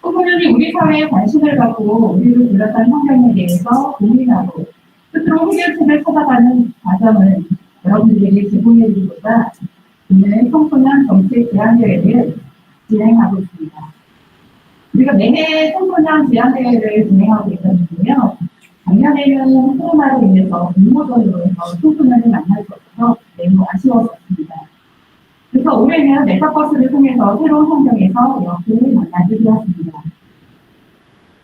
청소년이 우리 사회에 관심을 갖고 우리를 둘러싼 환경에 대해서 고민하고 스스로 해결책을 찾아가는 과정을 여러분들에게 제공해드리고자 오늘 청소년 정책 제안대회를 진행하고 있습니다. 우리가 매해 청소년 제안대회를 진행하고 있었는데요. 작년에는 코로나로 인해서 공모전으로 해서 청소년을 만날 수 없어서 매우 아쉬웠습니다. 그래서 올해는 메타버스를 통해서 새로운 환경에서 이렇게 만나게 되었습니다.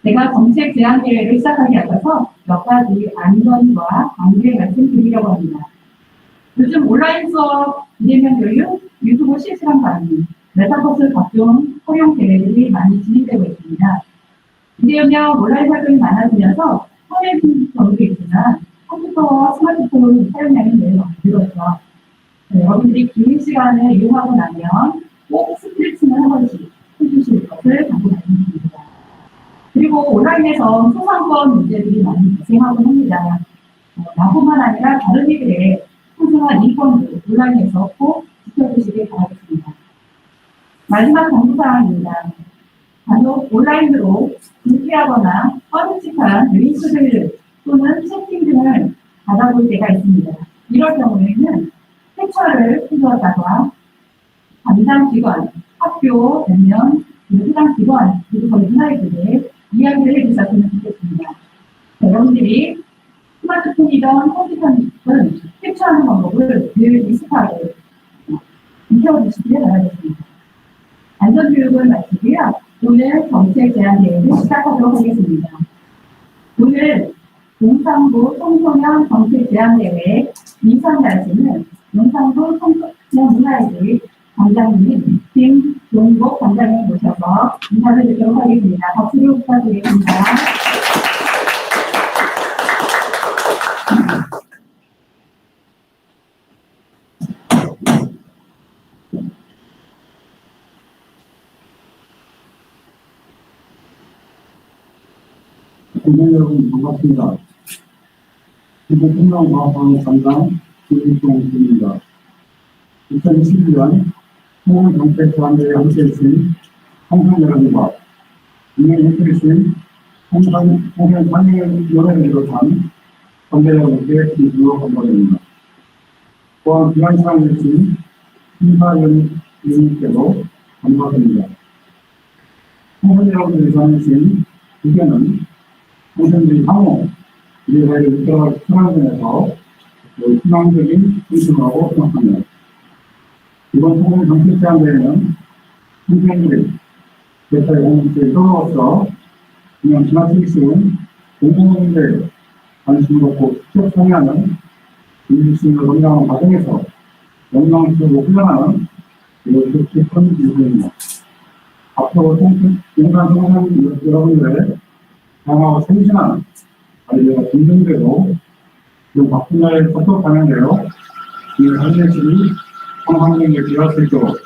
제가 정책 제안대회를 시작하기 앞서서 몇 가지 안전과 관계를 말씀드리려고 합니다. 요즘 온라인 수업, 비대면 교육, 유튜브 실시간 강의, 메타버스 각종 활용 대회들이 많이 진행되고 있습니다. 비대면 온라인 활동이 많아지면서 사회 경우도 있지만 컴퓨터와 스마트폰을 사용량이 매우 많이 늘었죠. 여러분들이 긴 시간을 이용하고 나면 꼭 스트레칭을 한 번씩 해주실 것을 당부드립니다. 그리고 온라인에서 소상권 문제들이 많이 발생하곤 합니다. 나뿐만 아니라 다른 이들의 소중한 인권도 온라인에서 꼭 지켜주시길 바라겠습니다. 마지막 정부사항입니다. 간혹 온라인으로 불쾌하거나 뻔뻔한 링크들 또는 채팅 등을 받아볼 때가 있습니다. 이럴 경우에는 캡처를 필요하다가 담당 기관, 학교, 아니면 해당 기관, 그리고 저희 문화인들의 이야기를 해주셨으면 좋겠습니다. 여러분들이 스마트폰이든 컴퓨터든 캡처하는 방법을 늘 익숙하게 익혀주시길 바라겠습니다. 안전교육을 마치고요. 오늘 정책 제안대회를 시작하도록 하겠습니다. 오늘 용산구 청소년 정책 제안대회 인상날씨는 용산구 청소년 문화예술 관장님 김종복 관장님 모셔서 인사를 드리도록 하겠습니다. 박수를 부탁드리겠습니다. 국민 여러분 반갑습니다. 기부통령과학원 담당 김일동입니다. 2021년 청소년 제안대회에 함께해주신 청소년 여러분과 진행해주신 청소년 환경위원회를 비롯한 선배 여러분께 진심으로 감사드립니다. 또한 귀한 시간을 주신 심사위원님께도 감사드립니다. 청소년 여러분들이 전해주신 의견은 청소년들이 향후 미래를 이끌어갈 순환점에서 희망적인 중심으로 생각합니다. 이번 청소년 정책 제안대회는 청소년들이 대사의 공동체의 효로로서 그냥 지나치기 쉬운 공공문제에 관심을 갖고 직접 참여하는 민주주의를 건강한 과정에서 영광스럽고 훈련하는 이런 깊은 일부입니다. 앞으로 용산 청소년 여러분들의 강하고 생신한 아이들과 긍정되고 그 바쁜 날에 적극 반영되어 이 한대식이 성환경에 기여할 수 있도록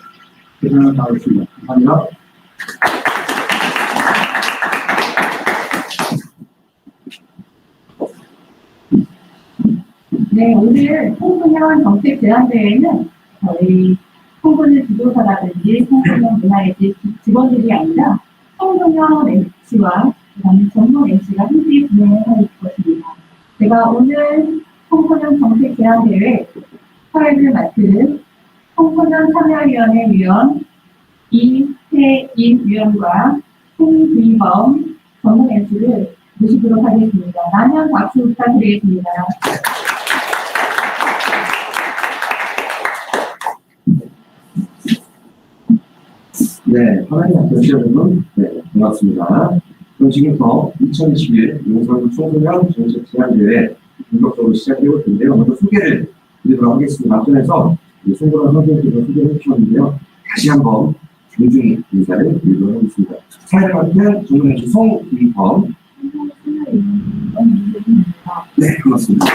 최선을 다하겠습니다. 감사합니다. 네, 오늘 청소년 정책 제안대회는 저희 청소년 지도사라든지 청소년 문화예술 직원들이 아니라 청소년 MC와 그다음에 전문 MC가 함께 진행할 것입니다. 제가 오늘 청소년 정책 제안대회 사회를 맡은 청소년 참여위원회 위원 이태인 위원과 홍규범 전문 MC를 모시도록 하겠습니다. 많은 박수 부탁드리겠습니다. 네, 하나님 앞에 여러분, 네, 반갑습니다. 그럼 지금부터 2021 용산구 청소년 정책 제안대회 본격적으로 시작해볼 텐데요. 먼저 소개를 드리도록 하겠습니다. 앞전에서 송도란 선생님께서 소개를 해주셨는데요. 다시 한번 정중히 인사를 드리도록 하겠습니다. 사회를 맡은 전문의 송규범. 네, 반갑습니다.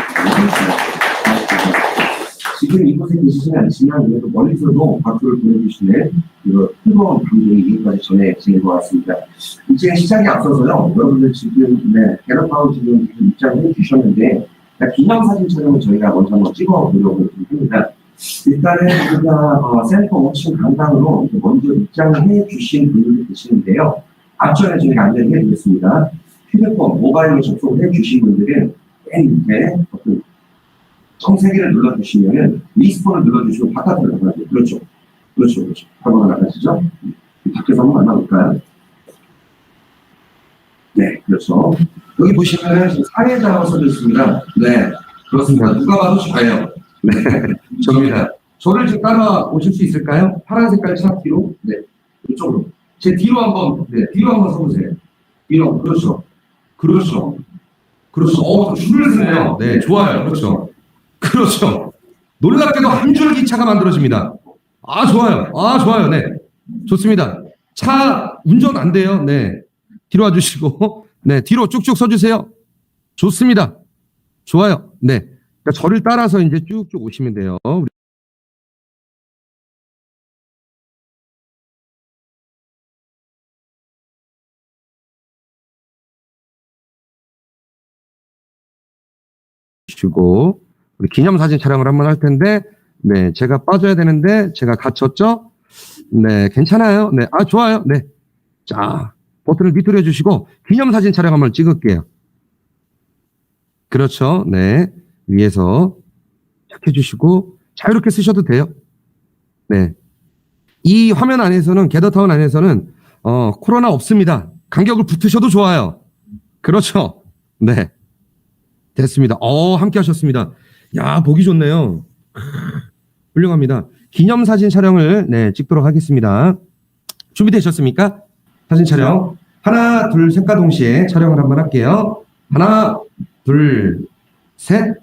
지금 이곳에 계시진 않지만 그래도 멀리서도 박수를 보내주시는 이거 뜨거운 감동이 여기까지 전해지는 것 같습니다. 이제 시작에 앞서서요, 여러분들 지금 게러파운 지금 입장해 주셨는데 기념사진 촬영을 저희가 먼저 한번 찍어보려고 합니다. 일단은 우리가 센터 워칭 강당으로 먼저 입장해 주신 분들이 계시는데요. 앞전에 저희가 안내를 해드렸습니다. 휴대폰, 모바일로 접속을 해주신 분들은 맨 밑에 어떤 청세기를 눌러주시면은 리스폰을 눌러주시고 바깥으로 나가죠. 그렇죠. 그렇죠. 그렇죠. 한번 나가시죠. 밖에서 한번 만나볼까요? 네, 그렇죠. 여기 보시면은 사회자라고 써져 있습니다. 네, 그렇습니다. 누가 봐도 저예요. 네, 저입니다. 저를 좀 따라오실 수 있을까요? 파란 색깔 차 뒤로. 네, 이쪽으로. 제 뒤로 한번, 네, 뒤로 한번 서보세요. 뒤로, 그렇죠. 그렇죠. 그렇죠. 줄을 서네요. 네, 좋아요. 그렇죠. 그렇죠. 놀랍게도 한 줄 기차가 만들어집니다. 아, 좋아요. 아, 좋아요. 네. 좋습니다. 차 운전 안 돼요. 네. 뒤로 와주시고, 네. 뒤로 쭉쭉 서주세요. 좋습니다. 좋아요. 네. 그러니까 저를 따라서 이제 쭉쭉 오시면 돼요. 주고 우리 기념사진 촬영을 한번 할 텐데, 네, 제가 빠져야 되는데 제가 갇혔죠? 네, 괜찮아요. 네, 아, 좋아요. 네, 자, 버튼을 밑으로 해주시고 기념사진 촬영 한번 찍을게요. 그렇죠. 네, 위에서 착 해주시고 자유롭게 쓰셔도 돼요. 네, 이 화면 안에서는 게더타운 안에서는 코로나 없습니다. 간격을 붙으셔도 좋아요. 그렇죠. 네. 됐습니다. 함께 하셨습니다. 야, 보기 좋네요. 훌륭합니다. 기념사진 촬영을, 네, 찍도록 하겠습니다. 준비되셨습니까? 사진 촬영. 하나, 둘, 셋과 동시에 촬영을 한번 할게요. 하나, 둘, 셋.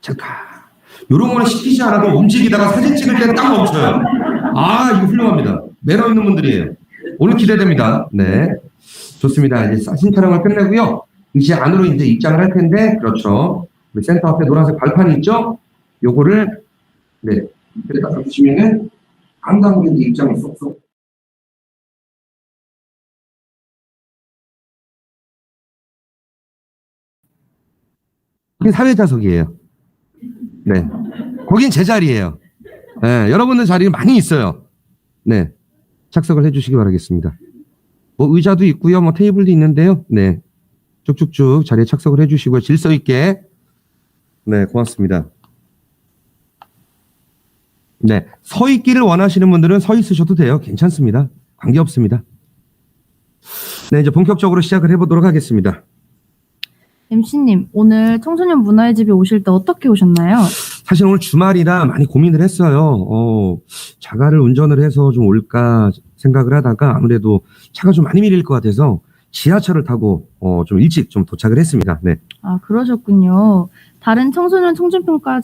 잠깐. 요런 거는 시키지 않아도 움직이다가 사진 찍을 때는 딱 멈춰요. 아, 이거 훌륭합니다. 매너 있는 분들이에요. 오늘 기대됩니다. 네. 좋습니다. 이제 사진 촬영을 끝내고요. 이제 안으로 이제 입장을 할 텐데, 그렇죠. 우리 센터 앞에 노란색 발판이 있죠? 요거를, 네. 이렇게 딱 보시면은, 한강으로 이제 입장을 쏙쏙. 거긴 사회자석이에요. 네. 거긴 제 자리예요. 네. 여러분들 자리 많이 있어요. 네. 착석을 해주시기 바라겠습니다. 뭐 의자도 있고요. 뭐 테이블도 있는데요. 네. 쭉쭉쭉 자리에 착석을 해주시고요. 질서 있게. 네, 고맙습니다. 네, 서 있기를 원하시는 분들은 서 있으셔도 돼요. 괜찮습니다. 관계없습니다. 네, 이제 본격적으로 시작을 해보도록 하겠습니다. MC님, 오늘 청소년 문화의 집에 오실 때 어떻게 오셨나요? 사실 오늘 주말이라 많이 고민을 했어요. 자가를 운전을 해서 좀 올까 생각을 하다가 아무래도 차가 좀 많이 밀릴 것 같아서 지하철을 타고 좀 일찍 좀 도착을 했습니다. 네. 아, 그러셨군요. 다른 청소년 청중평가단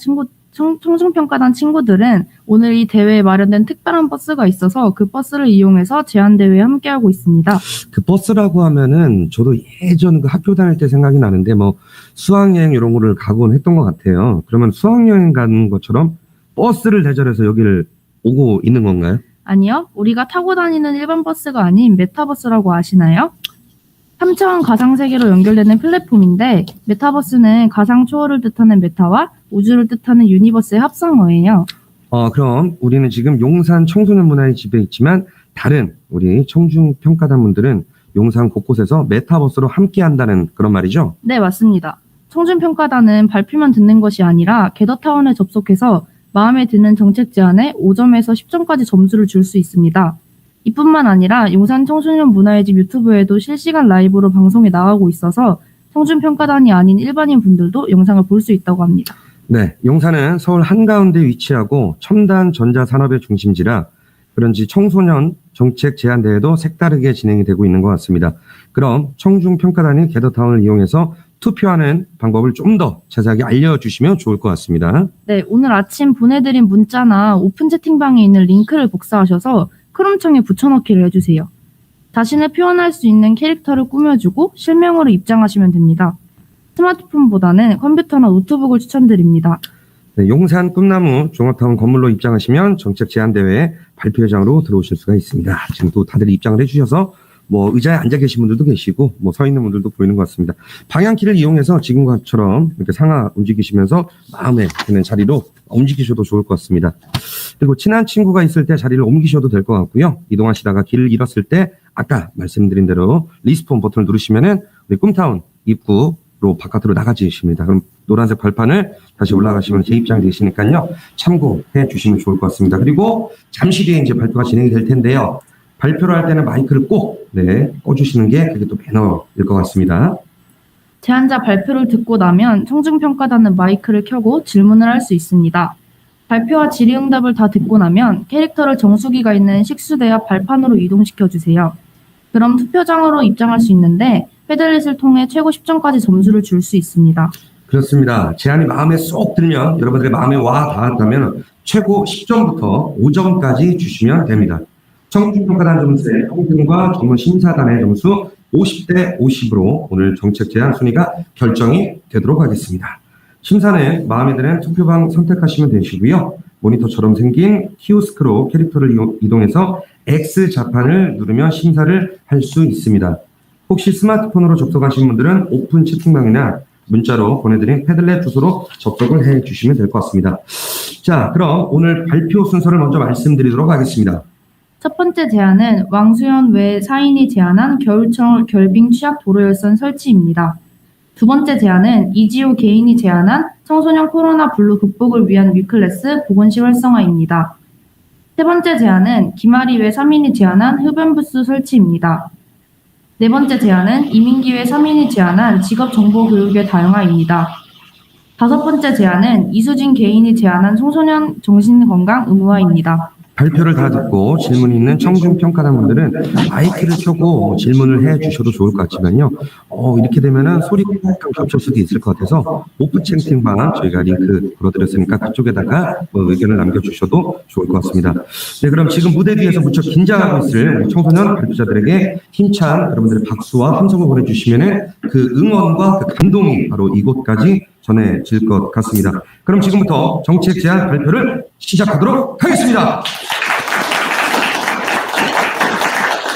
친구들은 오늘 이 대회에 마련된 특별한 버스가 있어서 그 버스를 이용해서 제안대회에 함께하고 있습니다. 그 버스라고 하면은 저도 예전 그 학교 다닐 때 생각이 나는데 뭐 수학여행 이런 거를 가곤 했던 것 같아요. 그러면 수학여행 가는 것처럼 버스를 대절해서 여기를 오고 있는 건가요? 아니요. 우리가 타고 다니는 일반 버스가 아닌 메타버스라고 아시나요? 3차원 가상세계로 연결되는 플랫폼인데 메타버스는 가상 초월을 뜻하는 메타와 우주를 뜻하는 유니버스의 합성어예요. 그럼 우리는 지금 용산 청소년 문화의 집에 있지만 다른 우리 청중평가단분들은 용산 곳곳에서 메타버스로 함께 한다는 그런 말이죠? 네, 맞습니다. 청중평가단은 발표만 듣는 것이 아니라 게더타운에 접속해서 마음에 드는 정책 제안에 5점에서 10점까지 점수를 줄 수 있습니다. 이뿐만 아니라 용산 청소년 문화의 집 유튜브에도 실시간 라이브로 방송에 나가고 있어서 청중평가단이 아닌 일반인 분들도 영상을 볼 수 있다고 합니다. 네, 용산은 서울 한가운데 위치하고 첨단 전자산업의 중심지라 그런지 청소년 정책 제안대회도 색다르게 진행이 되고 있는 것 같습니다. 그럼 청중평가단이 게더타운을 이용해서 투표하는 방법을 좀 더 자세하게 알려주시면 좋을 것 같습니다. 네, 오늘 아침 보내드린 문자나 오픈 채팅방에 있는 링크를 복사하셔서 크롬청에 붙여넣기를 해주세요. 자신을 표현할 수 있는 캐릭터를 꾸며주고 실명으로 입장하시면 됩니다. 스마트폰보다는 컴퓨터나 노트북을 추천드립니다. 네, 용산 꿈나무 종합타운 건물로 입장하시면 정책 제안대회 발표회장으로 들어오실 수가 있습니다. 지금 또 다들 입장을 해주셔서 뭐 의자에 앉아 계신 분들도 계시고 뭐 서 있는 분들도 보이는 것 같습니다. 방향키를 이용해서 지금처럼 이렇게 상하 움직이시면서 마음에 드는 자리로 움직이셔도 좋을 것 같습니다. 그리고 친한 친구가 있을 때 자리를 옮기셔도 될 것 같고요. 이동하시다가 길을 잃었을 때 아까 말씀드린 대로 리스폰 버튼을 누르시면은 우리 꿈타운 입구로 바깥으로 나가주십니다. 그럼 노란색 발판을 다시 올라가시면 재입장이 되시니까요. 참고해 주시면 좋을 것 같습니다. 그리고 잠시 뒤에 이제 발표가 진행이 될 텐데요. 발표를 할 때는 마이크를 꼭 꺼주시는 게 그게 또 매너일 것 같습니다. 제안자 발표를 듣고 나면 청중평가단은 마이크를 켜고 질문을 할 수 있습니다. 발표와 질의응답을 다 듣고 나면 캐릭터를 정수기가 있는 식수대 앞 발판으로 이동시켜주세요. 그럼 투표장으로 입장할 수 있는데 패들렛을 통해 최고 10점까지 점수를 줄 수 있습니다. 그렇습니다. 제안이 마음에 쏙 들면 여러분들의 마음에 와 닿았다면 최고 10점부터 5점까지 주시면 됩니다. 청중평가단 점수의 평균과 전문 심사단의 점수 50대 50으로 오늘 정책 제안 순위가 결정이 되도록 하겠습니다. 심사는 마음에 드는 투표방 선택하시면 되시고요. 모니터처럼 생긴 키오스크로 캐릭터를 이동해서 X자판을 누르면 심사를 할 수 있습니다. 혹시 스마트폰으로 접속하신 분들은 오픈 채팅방이나 문자로 보내드린 패들렛 주소로 접속을 해 주시면 될 것 같습니다. 자, 그럼 오늘 발표 순서를 먼저 말씀드리도록 하겠습니다. 첫 번째 제안은 왕수연 외 4인이 제안한 겨울철 결빙 취약 도로열선 설치입니다. 두 번째 제안은 이지호 개인이 제안한 청소년 코로나 블루 극복을 위한 위클래스 보건시 활성화입니다. 세 번째 제안은 김아리 외 3인이 제안한 흡연부스 설치입니다. 네 번째 제안은 이민기 외 3인이 제안한 직업정보교육의 다양화입니다. 다섯 번째 제안은 이수진 개인이 제안한 청소년 정신건강 의무화입니다. 발표를 다 듣고 질문이 있는 청중평가단 분들은 마이크를 켜고 질문을 해 주셔도 좋을 것 같지만요. 이렇게 되면은 소리가 약간 겹칠 수도 있을 것 같아서 오픈 채팅방 저희가 링크 걸어드렸으니까 그쪽에다가 의견을 남겨주셔도 좋을 것 같습니다. 네, 그럼 지금 무대 뒤에서 무척 긴장하고 있을 청소년 발표자들에게 힘찬 여러분들의 박수와 함성을 보내주시면은 그 응원과 그 감동이 바로 이곳까지 전해질 것 같습니다. 그럼 지금부터 정책 제안 발표를 시작하도록 하겠습니다.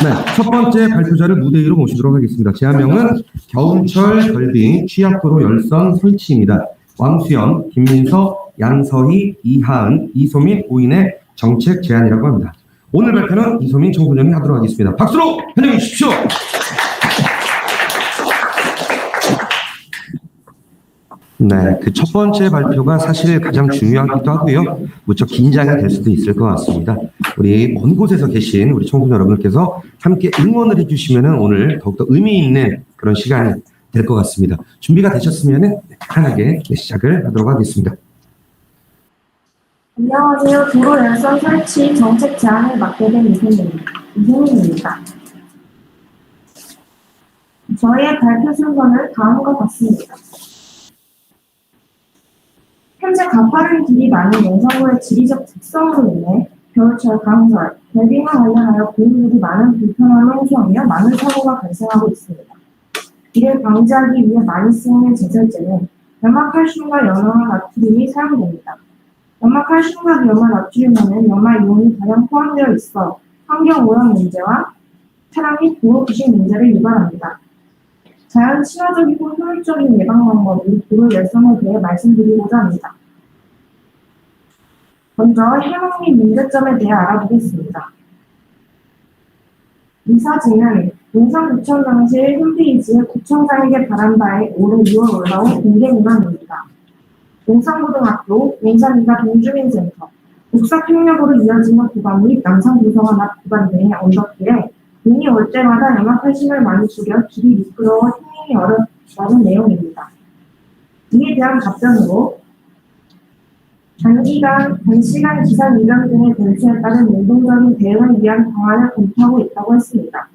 네, 첫 번째 발표자를 무대 위로 모시도록 하겠습니다. 제안명은 겨울철 결빙 취약도로 열선 설치입니다. 왕수연, 김민서, 양서희, 이하은, 이소민 5인의 정책 제안이라고 합니다. 오늘 발표는 이소민 청소년이 하도록 하겠습니다. 박수로 환영해 주십시오. 네, 그 첫 번째 발표가 사실 가장 중요하기도 하고요. 무척 긴장이 될 수도 있을 것 같습니다. 우리 먼 곳에서 계신 우리 청소년 여러분께서 함께 응원을 해주시면 오늘 더욱더 의미 있는 그런 시간이 될 것 같습니다. 준비가 되셨으면 편하게 시작을 하도록 하겠습니다. 안녕하세요. 도로 열선 설치 정책 제안을 맡게 된 이승민입니다. 저희의 발표 순서는 다음과 같습니다. 현재 가파른 길이 많은 영상구의 지리적 특성으로 인해 겨울철, 강설, 결빙과 관련하여 고인들이 많은 불편함을 호소하며 많은 사고가 발생하고 있습니다. 이를 방지하기 위해 많이 쓰이는 제설제는 염화칼슘과 염화나트륨이 사용됩니다. 염화칼슘과 염화나트륨에는 염화이온이 다량 포함되어 있어 환경오염 문제와 차량 및 도로 부식 문제를 유발합니다. 자연 친화적이고 효율적인 예방 방법이 도로 열선에 대해 말씀드리고자 합니다. 먼저 해목 및 문제점에 대해 알아보겠습니다. 이 사진은 용산구청장실 홈페이지에 구청장에게 바란 바에 올해 6월 올라온 공개문안입니다. 용산고등학교, 용산이가 동주민센터, 옥사평역으로 이어지는 구간 및 남산도서관 앞 구간 등의 언덕길에 눈이 올 때마다 염화칼슘을 많이 뿌려 길이 미끄러워 행행이 어렵다는 내용입니다. 이에 대한 답변으로 단시간 기사 이전 등의 변수에 따른 능동적인 대응을 위한 방안을 검토하고 있다고 했습니다.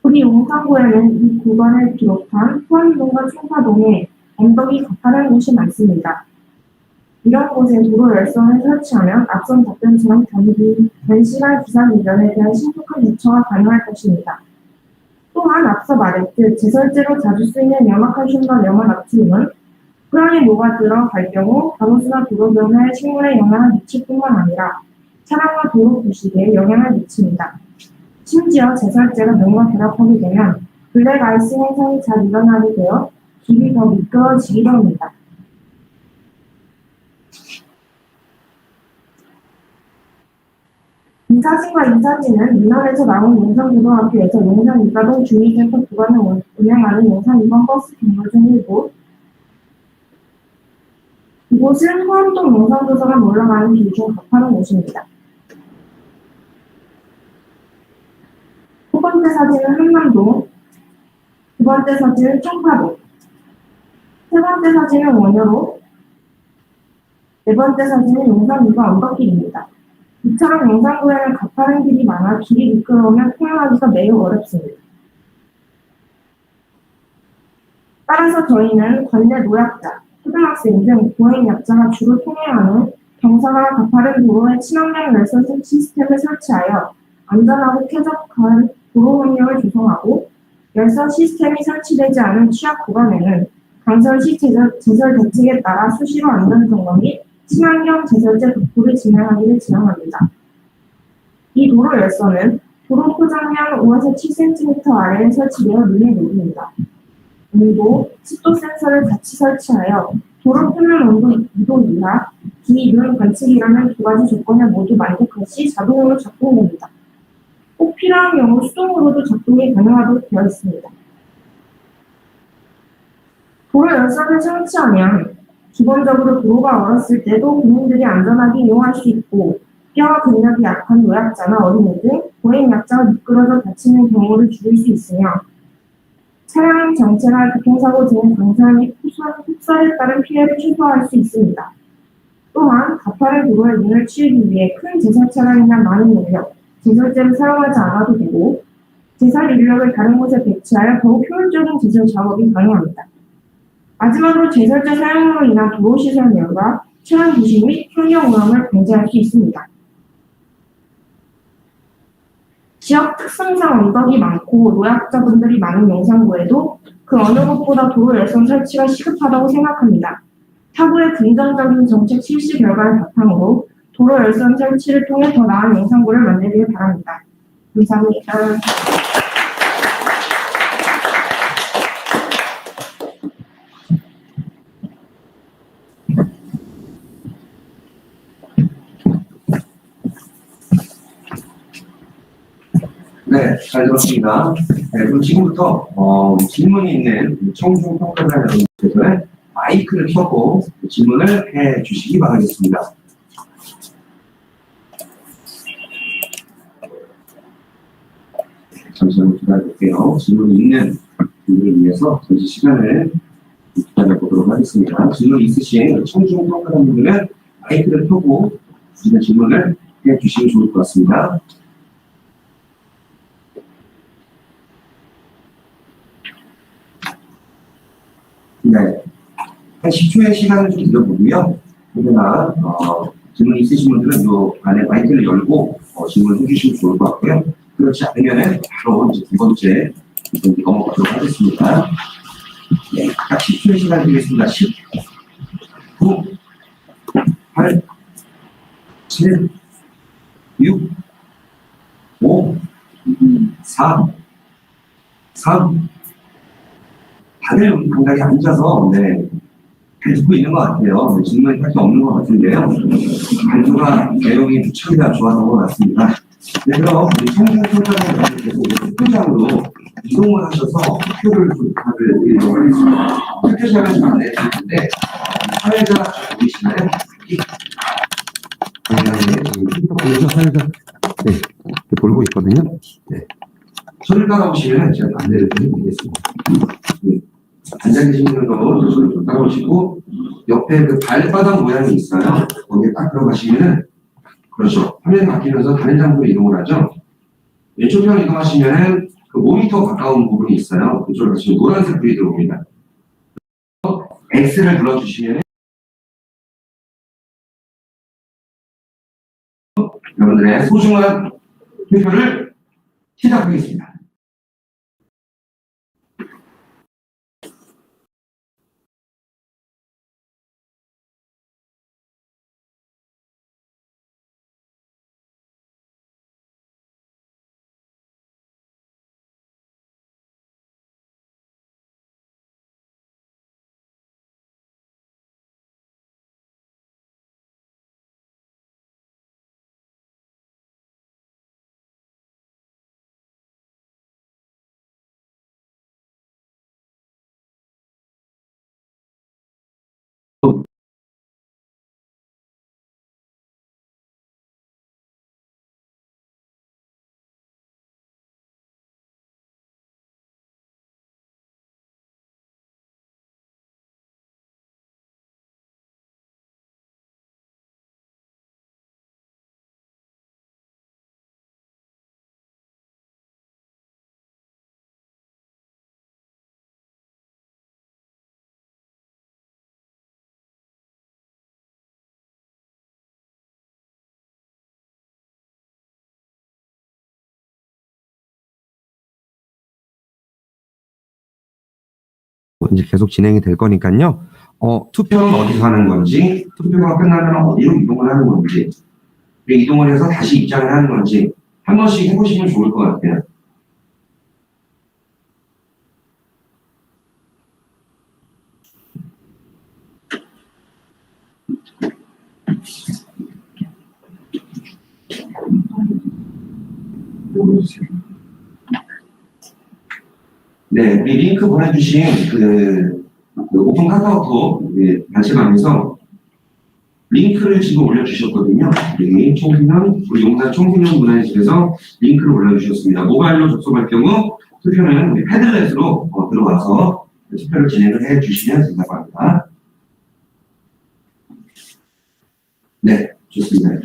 우리 용산구에는 이 구간을 비롯한 포항동과 청사동에 언덕이 가파른 곳이 많습니다. 이런 곳에 도로 열선을 설치하면 앞선 답변처럼 단시간 기상 이전에 대한 신속한 대처가 가능할 것입니다. 또한 앞서 말했듯 제설제로 자주 쓰이는 염화칼슘과 염화나트륨은 혈안에 녹아들어 갈 경우 가로수나 도로 변화에 식물에 영향을 미칠 뿐만 아니라 차량과 도로 부식에 영향을 미칩니다. 심지어 제설제가 명과 결합하게 되면 블랙 아이스 현상이 잘 일어나게 되어 길이 더 미끄러지기도 합니다. 이 사진과 이 사진은 민원에서 나온 용산고등학교에서 용산 이가동 주민센터 구간을 운영하는 용산 2번 버스 경로 중 일부, 이곳은 호암동 용산도서관 올라가는 길 중 가파른 곳입니다. 첫 번째 사진은 한남동, 두 번째 사진은 청파동, 세 번째 사진은 원효로, 네 번째 사진은 용산 2번 언덕길입니다. 이처럼 용산구에는 가파른 길이 많아 길이 미끄러우면 통행하기가 매우 어렵습니다. 따라서 저희는 관내 노약자, 초등학생 등 보행약자가 주로 통행하는 경사가 가파른 도로에 친환경 열선 시스템을 설치하여 안전하고 쾌적한 도로 환경을 조성하고, 열선 시스템이 설치되지 않은 취약 구간에는 강설시 제설 대책에 따라 수시로 안전점검 및 친환경 제설제 도포를 진행하기를 지향합니다. 이 도로 열선은 도로 포장면 5에서 7cm 아래에 설치되어 눈에 놓입니다. 온도, 습도 센서를 같이 설치하여 도로 표면 온도 2도 이하, 비, 눈 관측이라는 두 가지 조건을 모두 만족할 시 자동으로 작동됩니다. 꼭 필요한 경우 수동으로도 작동이 가능하도록 되어 있습니다. 도로 열선을 설치하면 기본적으로 도로가 얼었을 때도 국민들이 안전하게 이용할 수 있고, 뼈와 근력이 약한 노약자나 어린이 등 보행약자가 미끄러져 다치는 경우를 줄일 수 있으며, 차량 정체나 교통사고 등의 방사능 및 폭설에 따른 피해를 최소화할 수 있습니다. 또한 가파른 도로의 눈을 치우기 위해 큰 제설 차량이나 많은 인력, 제설제를 사용하지 않아도 되고, 제설 인력을 다른 곳에 배치하여 더욱 효율적인 제설 작업이 가능합니다. 마지막으로 제설제 사용으로 인한 도로시설 오염과 차량 부식 및 환경오염을 방지할 수 있습니다. 지역 특성상 언덕이 많고 노약자분들이 많은 용산구에도 그 어느 곳보다 도로 열선 설치가 시급하다고 생각합니다. 타구의 긍정적인 정책 실시 결과를 바탕으로 도로 열선 설치를 통해 더 나은 용산구를 만들길 바랍니다. 감사합니다. 네, 잘 들었습니다. 네, 그럼 지금부터 질문이 있는 청중평가단 여러분께서는 마이크를 켜고 질문을 해 주시기 바라겠습니다. 잠시만 기다려볼게요. 질문이 있는 분들을 위해서 잠시 시간을 기다려보도록 하겠습니다. 질문 있으신 청중평가단 분들은 마이크를 켜고 질문을 해 주시면 좋을 것 같습니다. 네. 한 10초의 시간을 좀 드려보고요. 그러나, 질문 있으신 분들은 요 안에 마이크를 열고, 질문을 해주시면 좋을 것 같고요. 그렇지 않으면은 바로 이제 두 번째 넘어가도록 하겠습니다. 네. 딱 10초의 시간 드리겠습니다. 10, 9, 8, 7, 6, 5, 4, 3, 다들 감각이 앉아서, 네, 잘 듣고 있는 것 같아요. 네, 질문이 딱히 없는 것 같은데요. 발표가 내용이 무척이나 좋았던 것 같습니다. 네, 그럼 우리 청중평가단께서 투표장으로 이동을 하셔서 투표를 드리도록 하겠습니다. 투표장을 좀 안내해 주실 텐데, 사회자 보이시나요? 사회자, 네, 돌고 있거든요. 네. 손을 따라오시면 제가 안내를 드리겠습니다. 네. 앉아 계시는 거 좀 따라오시고, 옆에 그 발바닥 모양이 있어요. 거기에 딱 들어가시면은, 그렇죠. 화면이 바뀌면서 다른 장소로 이동을 하죠. 왼쪽으로 이동하시면은 그 모니터 가까운 부분이 있어요. 그쪽으로 가시면 노란색 불이 들어옵니다. X를 눌러주시면 여러분들의 소중한 투표를 시작하겠습니다. 이제 계속 진행이 될 거니까요. 투표는 어디서 하는 건지, 투표가 끝나면 어디로 이동을 하는 건지, 그리고 이동을 해서 다시 입장을 하는 건지 한 번씩 해보시면 좋을 것 같아요. 네, 우리 링크 보내주신 그 오픈 카카오톡 단체방에서 링크를 지금 올려주셨거든요. 우리 용산 청소년 문화의 집에서 링크를 올려주셨습니다. 모바일로 접속할 경우 투표는 우리 패들렛으로 들어와서 투표를 진행을 해주시면 된다고 합니다. 네, 좋습니다.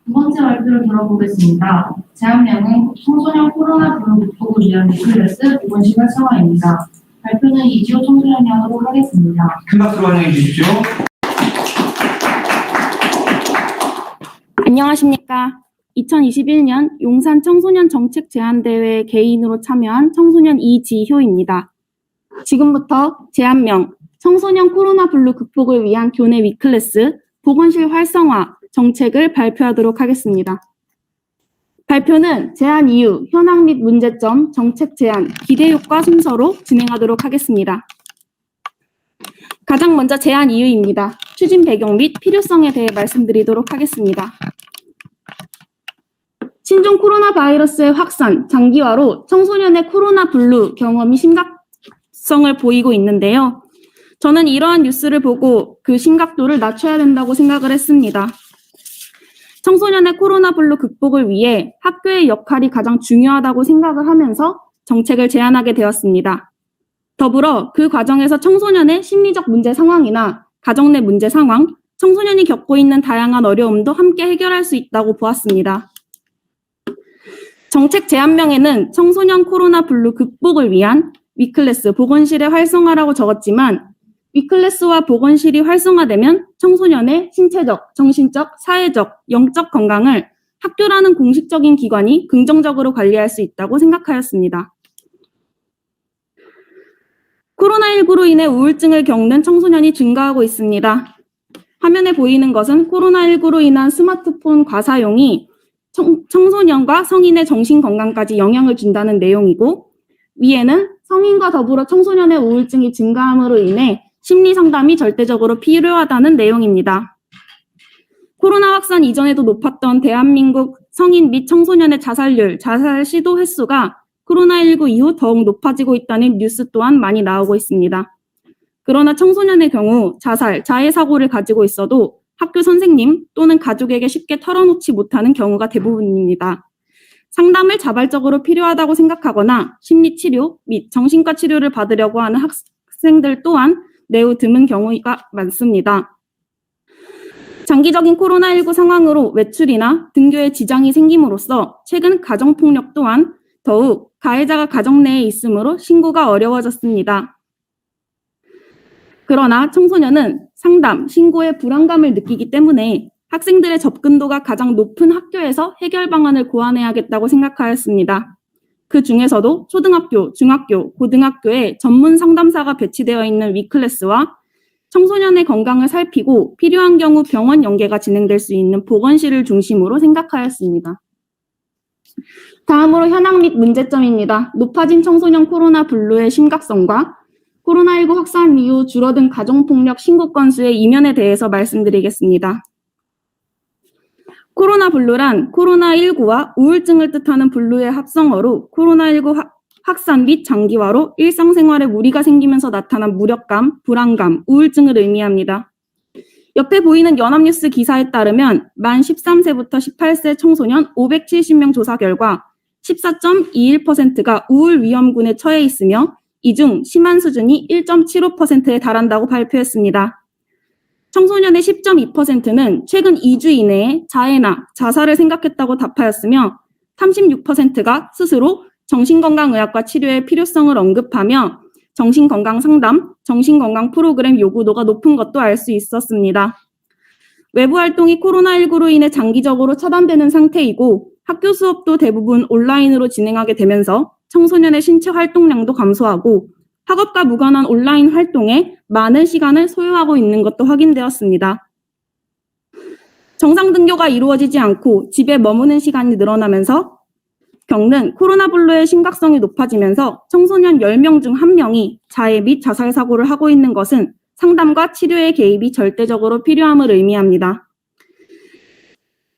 두 번째 발표를 들어보겠습니다. 제안명은 청소년 코로나 블루 극복을 위한 리클래스 보건실 활성화입니다. 발표는 이지호 청소년으로 하겠습니다. 큰 박수로 환영해 주십시오. 안녕하십니까. 2021년 용산 청소년 정책 제안대회에 개인으로 참여한 청소년 이지효입니다. 지금부터 제안명, 청소년 코로나 블루 극복을 위한 교내 위클래스, 보건실 활성화 정책을 발표하도록 하겠습니다. 발표는 제안 이유, 현황 및 문제점, 정책 제안, 기대 효과 순서로 진행하도록 하겠습니다. 가장 먼저 제안 이유입니다. 추진 배경 및 필요성에 대해 말씀드리도록 하겠습니다. 신종 코로나 바이러스의 확산, 장기화로 청소년의 코로나 블루 경험이 심각성을 보이고 있는데요. 저는 이러한 뉴스를 보고 그 심각도를 낮춰야 된다고 생각을 했습니다. 청소년의 코로나 블루 극복을 위해 학교의 역할이 가장 중요하다고 생각을 하면서 정책을 제안하게 되었습니다. 더불어 그 과정에서 청소년의 심리적 문제 상황이나 가정 내 문제 상황, 청소년이 겪고 있는 다양한 어려움도 함께 해결할 수 있다고 보았습니다. 정책 제안명에는 청소년 코로나 블루 극복을 위한 위클래스 보건실의 활성화라고 적었지만 위클래스와 보건실이 활성화되면 청소년의 신체적, 정신적, 사회적, 영적 건강을 학교라는 공식적인 기관이 긍정적으로 관리할 수 있다고 생각하였습니다. 코로나19로 인해 우울증을 겪는 청소년이 증가하고 있습니다. 화면에 보이는 것은 코로나19로 인한 스마트폰 과사용이 청소년과 성인의 정신건강까지 영향을 준다는 내용이고, 위에는 성인과 더불어 청소년의 우울증이 증가함으로 인해 심리 상담이 절대적으로 필요하다는 내용입니다. 코로나 확산 이전에도 높았던 대한민국 성인 및 청소년의 자살률, 자살 시도 횟수가 코로나19 이후 더욱 높아지고 있다는 뉴스 또한 많이 나오고 있습니다. 그러나 청소년의 경우 자살, 자해 사고를 가지고 있어도 학교 선생님 또는 가족에게 쉽게 털어놓지 못하는 경우가 대부분입니다. 상담을 자발적으로 필요하다고 생각하거나 심리치료 및 정신과 치료를 받으려고 하는 학생들 또한 매우 드문 경우가 많습니다. 장기적인 코로나19 상황으로 외출이나 등교에 지장이 생김으로써 최근 가정폭력 또한 더욱 가해자가 가정 내에 있으므로 신고가 어려워졌습니다. 그러나 청소년은 상담, 신고에 불안감을 느끼기 때문에 학생들의 접근도가 가장 높은 학교에서 해결 방안을 고안해야겠다고 생각하였습니다. 그 중에서도 초등학교, 중학교, 고등학교에 전문 상담사가 배치되어 있는 위클래스와 청소년의 건강을 살피고 필요한 경우 병원 연계가 진행될 수 있는 보건실을 중심으로 생각하였습니다. 다음으로 현황 및 문제점입니다. 높아진 청소년 코로나 블루의 심각성과 코로나19 확산 이후 줄어든 가정폭력 신고 건수의 이면에 대해서 말씀드리겠습니다. 코로나 블루란 코로나19와 우울증을 뜻하는 블루의 합성어로 코로나19 확산 및 장기화로 일상생활에 무리가 생기면서 나타난 무력감, 불안감, 우울증을 의미합니다. 옆에 보이는 연합뉴스 기사에 따르면 만 13세부터 18세 청소년 570명 조사 결과 14.21%가 우울 위험군에 처해 있으며 이 중 심한 수준이 1.75%에 달한다고 발표했습니다. 청소년의 10.2%는 최근 2주 이내에 자해나 자살을 생각했다고 답하였으며 36%가 스스로 정신건강의학과 치료의 필요성을 언급하며 정신건강 상담, 정신건강 프로그램 요구도가 높은 것도 알 수 있었습니다. 외부 활동이 코로나19로 인해 장기적으로 차단되는 상태이고 학교 수업도 대부분 온라인으로 진행하게 되면서 청소년의 신체 활동량도 감소하고 학업과 무관한 온라인 활동에 많은 시간을 소요하고 있는 것도 확인되었습니다. 정상 등교가 이루어지지 않고 집에 머무는 시간이 늘어나면서 겪는 코로나 블루의 심각성이 높아지면서 청소년 10명 중 1명이 자해 및 자살 사고를 하고 있는 것은 상담과 치료의 개입이 절대적으로 필요함을 의미합니다.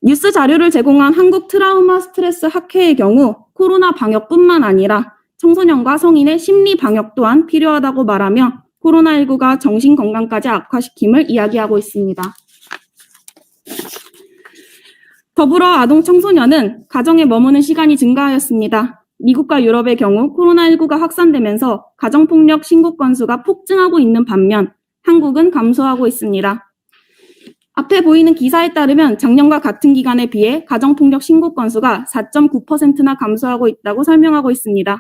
뉴스 자료를 제공한 한국 트라우마 스트레스 학회의 경우 코로나 방역뿐만 아니라 청소년과 성인의 심리 방역 또한 필요하다고 말하며 코로나19가 정신 건강까지 악화시킴을 이야기하고 있습니다. 더불어 아동 청소년은 가정에 머무는 시간이 증가하였습니다. 미국과 유럽의 경우 코로나19가 확산되면서 가정폭력 신고 건수가 폭증하고 있는 반면 한국은 감소하고 있습니다. 앞에 보이는 기사에 따르면 작년과 같은 기간에 비해 가정폭력 신고 건수가 4.9%나 감소하고 있다고 설명하고 있습니다.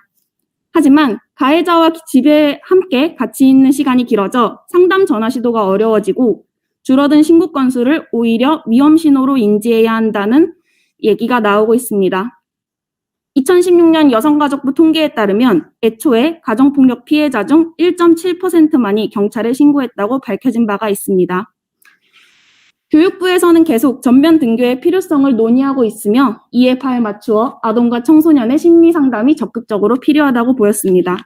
하지만 가해자와 집에 함께 같이 있는 시간이 길어져 상담 전화 시도가 어려워지고 줄어든 신고 건수를 오히려 위험 신호로 인지해야 한다는 얘기가 나오고 있습니다. 2016년 여성가족부 통계에 따르면 애초에 가정폭력 피해자 중 1.7%만이 경찰에 신고했다고 밝혀진 바가 있습니다. 교육부에서는 계속 전면 등교의 필요성을 논의하고 있으며 이에 맞추어 아동과 청소년의 심리 상담이 적극적으로 필요하다고 보였습니다.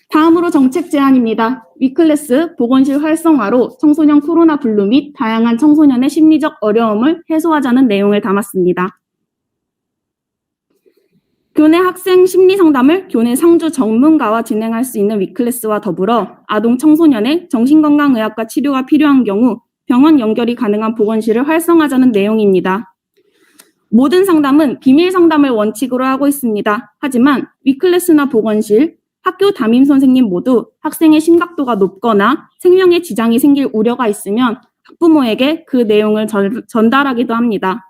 다음으로 정책 제안입니다. 위클래스 보건실 활성화로 청소년 코로나 블루 및 다양한 청소년의 심리적 어려움을 해소하자는 내용을 담았습니다. 교내 학생 심리 상담을 교내 상주 전문가와 진행할 수 있는 위클래스와 더불어 아동 청소년의 정신건강의학과 치료가 필요한 경우 병원 연결이 가능한 보건실을 활성화하자는 내용입니다. 모든 상담은 비밀 상담을 원칙으로 하고 있습니다. 하지만 위클래스나 보건실, 학교 담임 선생님 모두 학생의 심각도가 높거나 생명에 지장이 생길 우려가 있으면 학부모에게 그 내용을 전달하기도 합니다.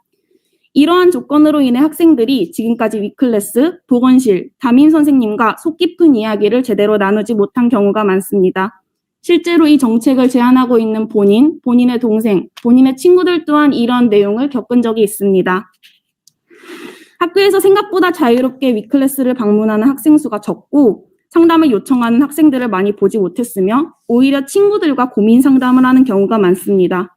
이러한 조건으로 인해 학생들이 지금까지 위클래스, 보건실, 담임 선생님과 속 깊은 이야기를 제대로 나누지 못한 경우가 많습니다. 실제로 이 정책을 제안하고 있는 본인의 동생, 본인의 친구들 또한 이런 내용을 겪은 적이 있습니다. 학교에서 생각보다 자유롭게 위클래스를 방문하는 학생 수가 적고 상담을 요청하는 학생들을 많이 보지 못했으며 오히려 친구들과 고민 상담을 하는 경우가 많습니다.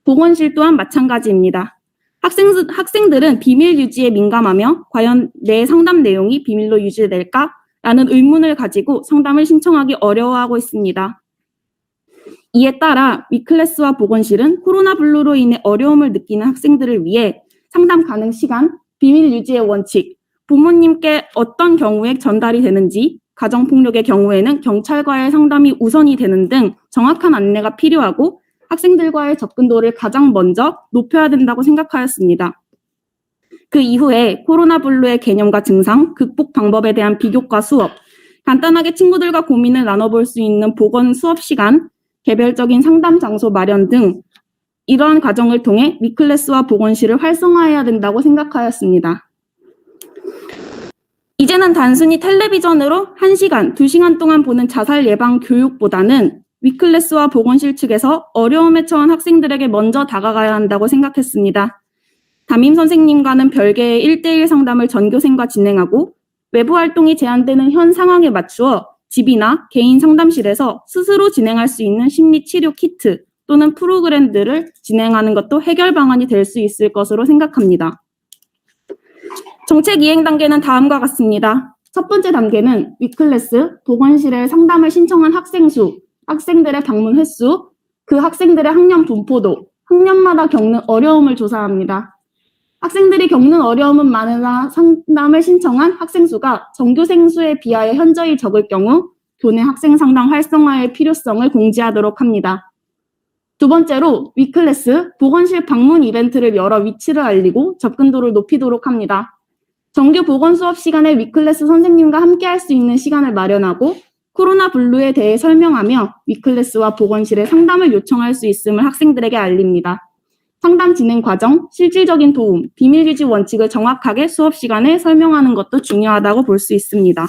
보건실 또한 마찬가지입니다. 학생들은 비밀 유지에 민감하며 과연 내 상담 내용이 비밀로 유지될까라는 의문을 가지고 상담을 신청하기 어려워하고 있습니다. 이에 따라 위클래스와 보건실은 코로나 블루로 인해 어려움을 느끼는 학생들을 위해 상담 가능 시간, 비밀 유지의 원칙, 부모님께 어떤 경우에 전달이 되는지, 가정폭력의 경우에는 경찰과의 상담이 우선이 되는 등 정확한 안내가 필요하고 학생들과의 접근도를 가장 먼저 높여야 된다고 생각하였습니다. 그 이후에 코로나 블루의 개념과 증상, 극복 방법에 대한 비교과 수업, 간단하게 친구들과 고민을 나눠볼 수 있는 보건 수업 시간, 개별적인 상담 장소 마련 등 이러한 과정을 통해 위클래스와 보건실을 활성화해야 된다고 생각하였습니다. 이제는 단순히 텔레비전으로 1시간, 2시간 동안 보는 자살 예방 교육보다는 위클래스와 보건실 측에서 어려움에 처한 학생들에게 먼저 다가가야 한다고 생각했습니다. 담임 선생님과는 별개의 1대1 상담을 전교생과 진행하고 외부 활동이 제한되는 현 상황에 맞추어 집이나 개인 상담실에서 스스로 진행할 수 있는 심리치료 키트 또는 프로그램들을 진행하는 것도 해결 방안이 될 수 있을 것으로 생각합니다. 정책 이행 단계는 다음과 같습니다. 첫 번째 단계는 위클래스, 보건실에 상담을 신청한 학생 수, 학생들의 방문 횟수, 그 학생들의 학년 분포도, 학년마다 겪는 어려움을 조사합니다. 학생들이 겪는 어려움은 많으나 상담을 신청한 학생 수가 전교생 수에 비하여 현저히 적을 경우 교내 학생 상담 활성화의 필요성을 공지하도록 합니다. 두 번째로 위클래스, 보건실 방문 이벤트를 열어 위치를 알리고 접근도를 높이도록 합니다. 정규 보건 수업 시간에 위클래스 선생님과 함께 할 수 있는 시간을 마련하고 코로나 블루에 대해 설명하며 위클래스와 보건실에 상담을 요청할 수 있음을 학생들에게 알립니다. 상담 진행 과정, 실질적인 도움, 비밀 유지 원칙을 정확하게 수업 시간에 설명하는 것도 중요하다고 볼 수 있습니다.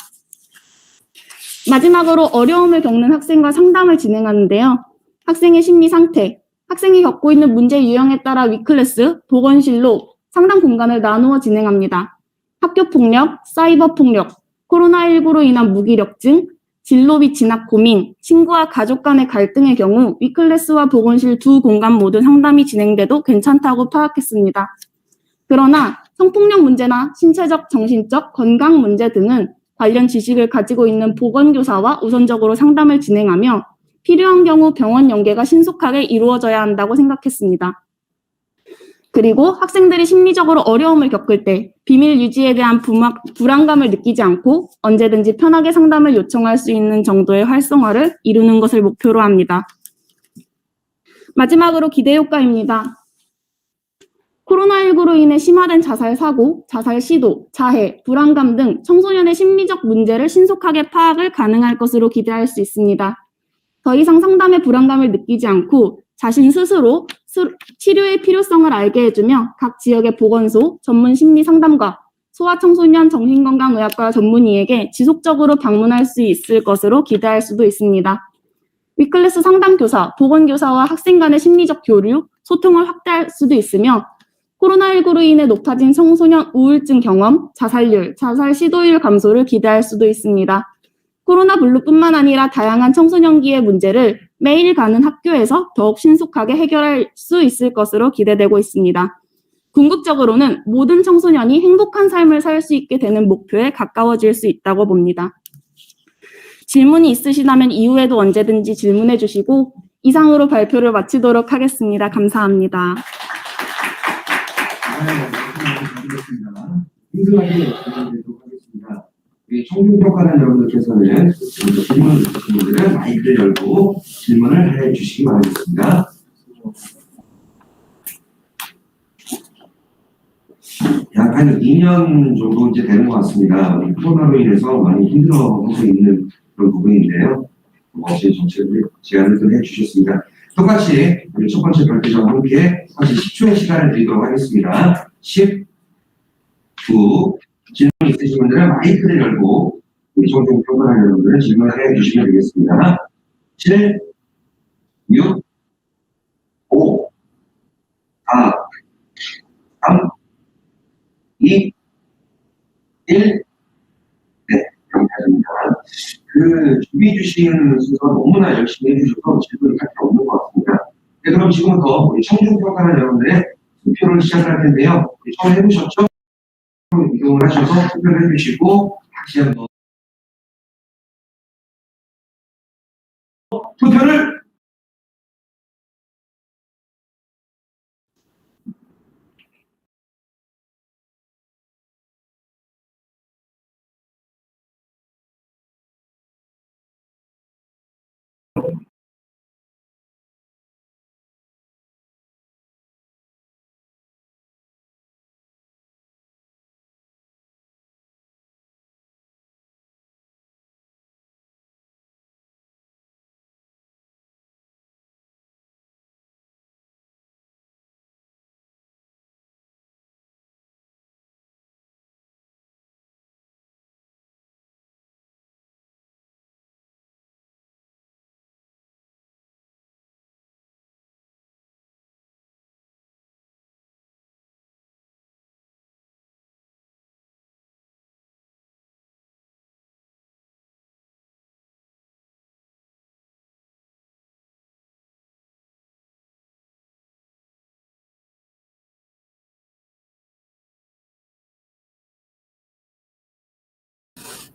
마지막으로 어려움을 겪는 학생과 상담을 진행하는데요. 학생의 심리 상태, 학생이 겪고 있는 문제 유형에 따라 위클래스, 보건실로 상담 공간을 나누어 진행합니다. 학교 폭력, 사이버 폭력, 코로나19로 인한 무기력증, 진로 및 진학 고민, 친구와 가족 간의 갈등의 경우 위클래스와 보건실 두 공간 모두 상담이 진행돼도 괜찮다고 파악했습니다. 그러나 성폭력 문제나 신체적, 정신적, 건강 문제 등은 관련 지식을 가지고 있는 보건교사와 우선적으로 상담을 진행하며 필요한 경우 병원 연계가 신속하게 이루어져야 한다고 생각했습니다. 그리고 학생들이 심리적으로 어려움을 겪을 때 비밀 유지에 대한 불안감을 느끼지 않고 언제든지 편하게 상담을 요청할 수 있는 정도의 활성화를 이루는 것을 목표로 합니다. 마지막으로 기대 효과입니다. 코로나19로 인해 심화된 자살 사고, 자살 시도, 자해, 불안감 등 청소년의 심리적 문제를 신속하게 파악을 가능할 것으로 기대할 수 있습니다. 더 이상 상담의 불안감을 느끼지 않고 자신 스스로 치료의 필요성을 알게 해주며 각 지역의 보건소, 전문 심리 상담가, 소아청소년 정신건강의학과 전문의에게 지속적으로 방문할 수 있을 것으로 기대할 수도 있습니다. 위클래스 상담교사, 보건교사와 학생 간의 심리적 교류, 소통을 확대할 수도 있으며 코로나19로 인해 높아진 청소년 우울증 경험, 자살률, 자살 시도율 감소를 기대할 수도 있습니다. 코로나 블루뿐만 아니라 다양한 청소년기의 문제를 매일 가는 학교에서 더욱 신속하게 해결할 수 있을 것으로 기대되고 있습니다. 궁극적으로는 모든 청소년이 행복한 삶을 살 수 있게 되는 목표에 가까워질 수 있다고 봅니다. 질문이 있으시다면 이후에도 언제든지 질문해 주시고 이상으로 발표를 마치도록 하겠습니다. 감사합니다. 힘들하게 진행되도록 하겠습니다. 우리 청중평가단 여러분들께서는 질문을 주신 분들은 마이크를 열고 질문을 해 주시기 바라겠습니다. 약 한 2년 정도 이제 되는 것 같습니다. 코로나로 인해서 많이 힘들어하고 있는 그런 부분인데요. 멋진 정책을 제안을 해주셨습니다. 똑같이 우리 첫 번째 발표자와 함께 사실 10초의 시간을 드리도록 하겠습니다. 10, 9, 질문 있으신 분들은 마이크를 열고 우리 청중평가단 여러분들은 질문을 해주시면 되겠습니다. 7, 6, 5, 4, 3, 2, 1, 네, 여기까지입니다. 준비해 주신 순서 너무나 열심히 해주셔서 질문이 할 게 없는 것 같습니다. 네, 그럼 지금부터 우리 청중평가단 여러분들의 투표를 시작할 텐데요. 처음 해보셨죠? 이동을 하셔서 투표를 해주시고 다시 한번 투표를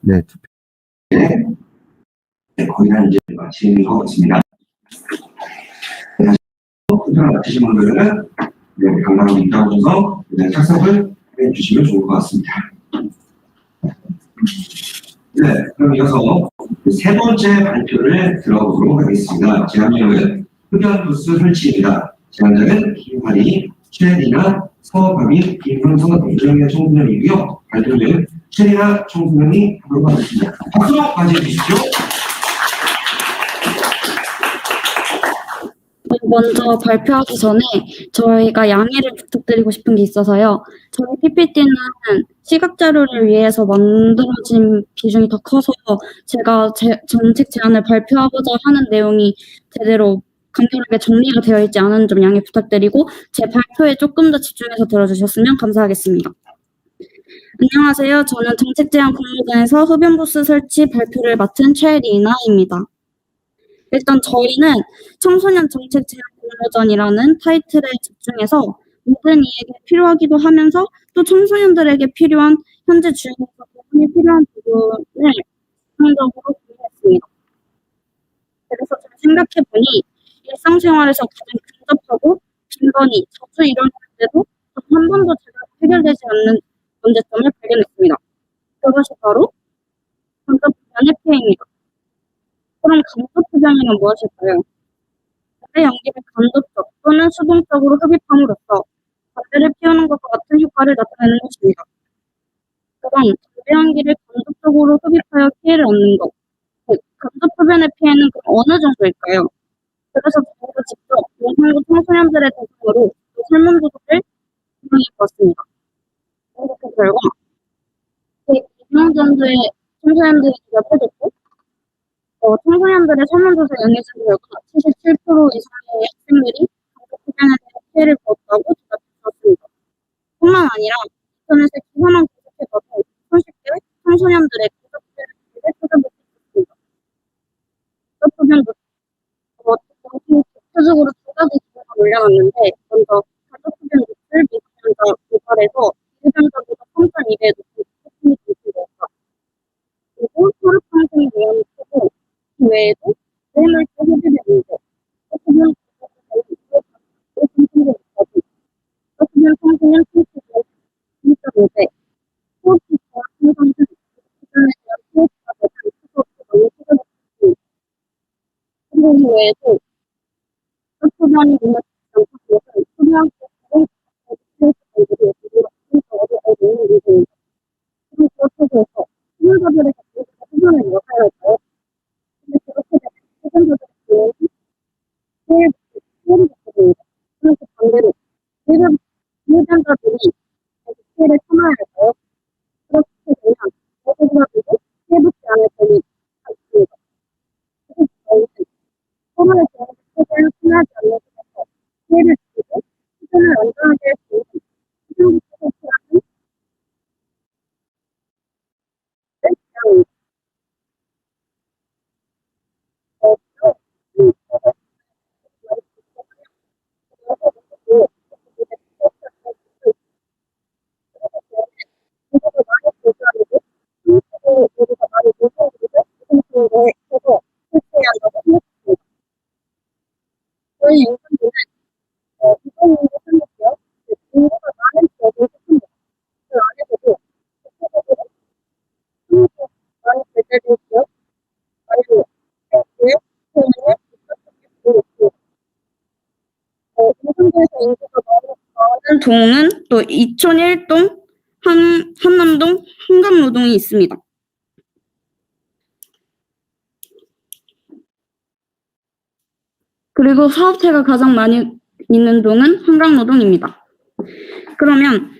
네, 거의 다 이제 마치는 것 같습니다. 다시 투표를 마치신 분들은 강당으로 입장하셔서 착석을 해주시면 좋을 것 같습니다. 네, 그럼 이어서 세 번째 발표를 들어보도록 하겠습니다. 제안명은 흡연부스 설치입니다. 제안자는 김하리, 최리나, 서가민, 김형성, 정정현 청소년이고요. 발표는 최리나 청소년이 하도록 하겠습니다. 박수 맞이해 주십시오. 먼저 발표하기 전에 저희가 양해를 부탁드리고 싶은 게 있어서요. 저희 PPT는 시각 자료를 위해서 만들어진 비중이 더 커서 제가 정책 제안을 발표하고자 하는 내용이 제대로 간결하게 정리가 되어 있지 않은 점 양해 부탁드리고 제 발표에 조금 더 집중해서 들어주셨으면 감사하겠습니다. 안녕하세요. 저는 정책제안공모전에서 흡연부스 설치 발표를 맡은 최리나입니다. 일단 저희는 청소년 정책제안공모전이라는 타이틀에 집중해서 모든 이에게 필요하기도 하면서 또 청소년들에게 필요한 현재 주행에서 도움이 필요한 부분을 집중적으로 고민했습니다. 그래서 잘 생각해보니 일상생활에서 가장 근접하고 빈번히 자주 일어날 때도 한 번도 제대로 해결되지 않는 문제점을 발견했습니다. 그것이 바로 간접흡연의 피해입니다. 그럼 간접흡연이란 무엇일까요? 담배 연기를 간접적 또는 수동적으로 흡입함으로써 담배를 피우는 것과 같은 효과를 나타내는 것입니다. 그럼 담배 연기를 간접적으로 흡입하여 피해를 얻는 것, 즉 간접흡연의 피해는 그럼 어느 정도일까요? 그래서 저희가 직접 용산구 청소년들의 대상으로 설문조사를 진행해보았습니다. 그 결과 102명 정도의 청소년들이 대답을 했고 청소년들의 설문조사 응해진 결과 77% 이상의 학생들이 간접흡연에 대해 피해를 보았다고 대답했습니다. 뿐만 아니라 인터넷에 기사만 검색해봐도 손쉽게 청소년들의 간접흡연에 대해 찾아볼 수 있습니다. 간접흡연도 대표적으로 두 가지 기사가 올려놨는데 먼저 간접흡연 노출 미성년자 고발에서 미성년자보다 3.2배 높은 폭행이 검출되었다. 그리고 혈액형성이 위험이 크고 그 외에도 뇌물질 흡입의 문제, 흡연 검증되기까지 흡연 청소년 신체적 진짜 문제, 호흡기 저하 증상 등 흡연에 대한 피해가 가장 크고 많이 찾아봤습니다. 그리고 그 외에도 흡연이 눈에 않고 것은 흡연 때문에 피해자들이 어디로 알고 있는 문제입니다. 그리고 그렇다고 해서 흡연자들에게 흡연을 못해야 할까요? 근데 그렇게 되면 흡연자들의 피해를 받게 됩니다. 그래서 반대로 흡연자들이 피해를 참아야 할까요? 그렇게 되면 흡연자들도 피해받지 않을 권리 있습니다. 그래서 저희는 코로나에 대한 최대한 참여하지 않는 곳에서 피해를 줄이고 흡연을 안전하게 할 수 있는 흡연부스 설치라는 제안입니다. 저희 영상들은 이동인구 산업이요, 인구가 많은 지역을 속합니다. 그 안에서도 대표적으로 한국에 많이 발달된 지역, 아니면 해외, 해외에 입학했고 인천도에서 인구가 많은 동은 또 이촌 1동, 한남동, 한강노동이 있습니다. 그리고 사업체가 가장 많이 있는 동은 한강노동입니다. 그러면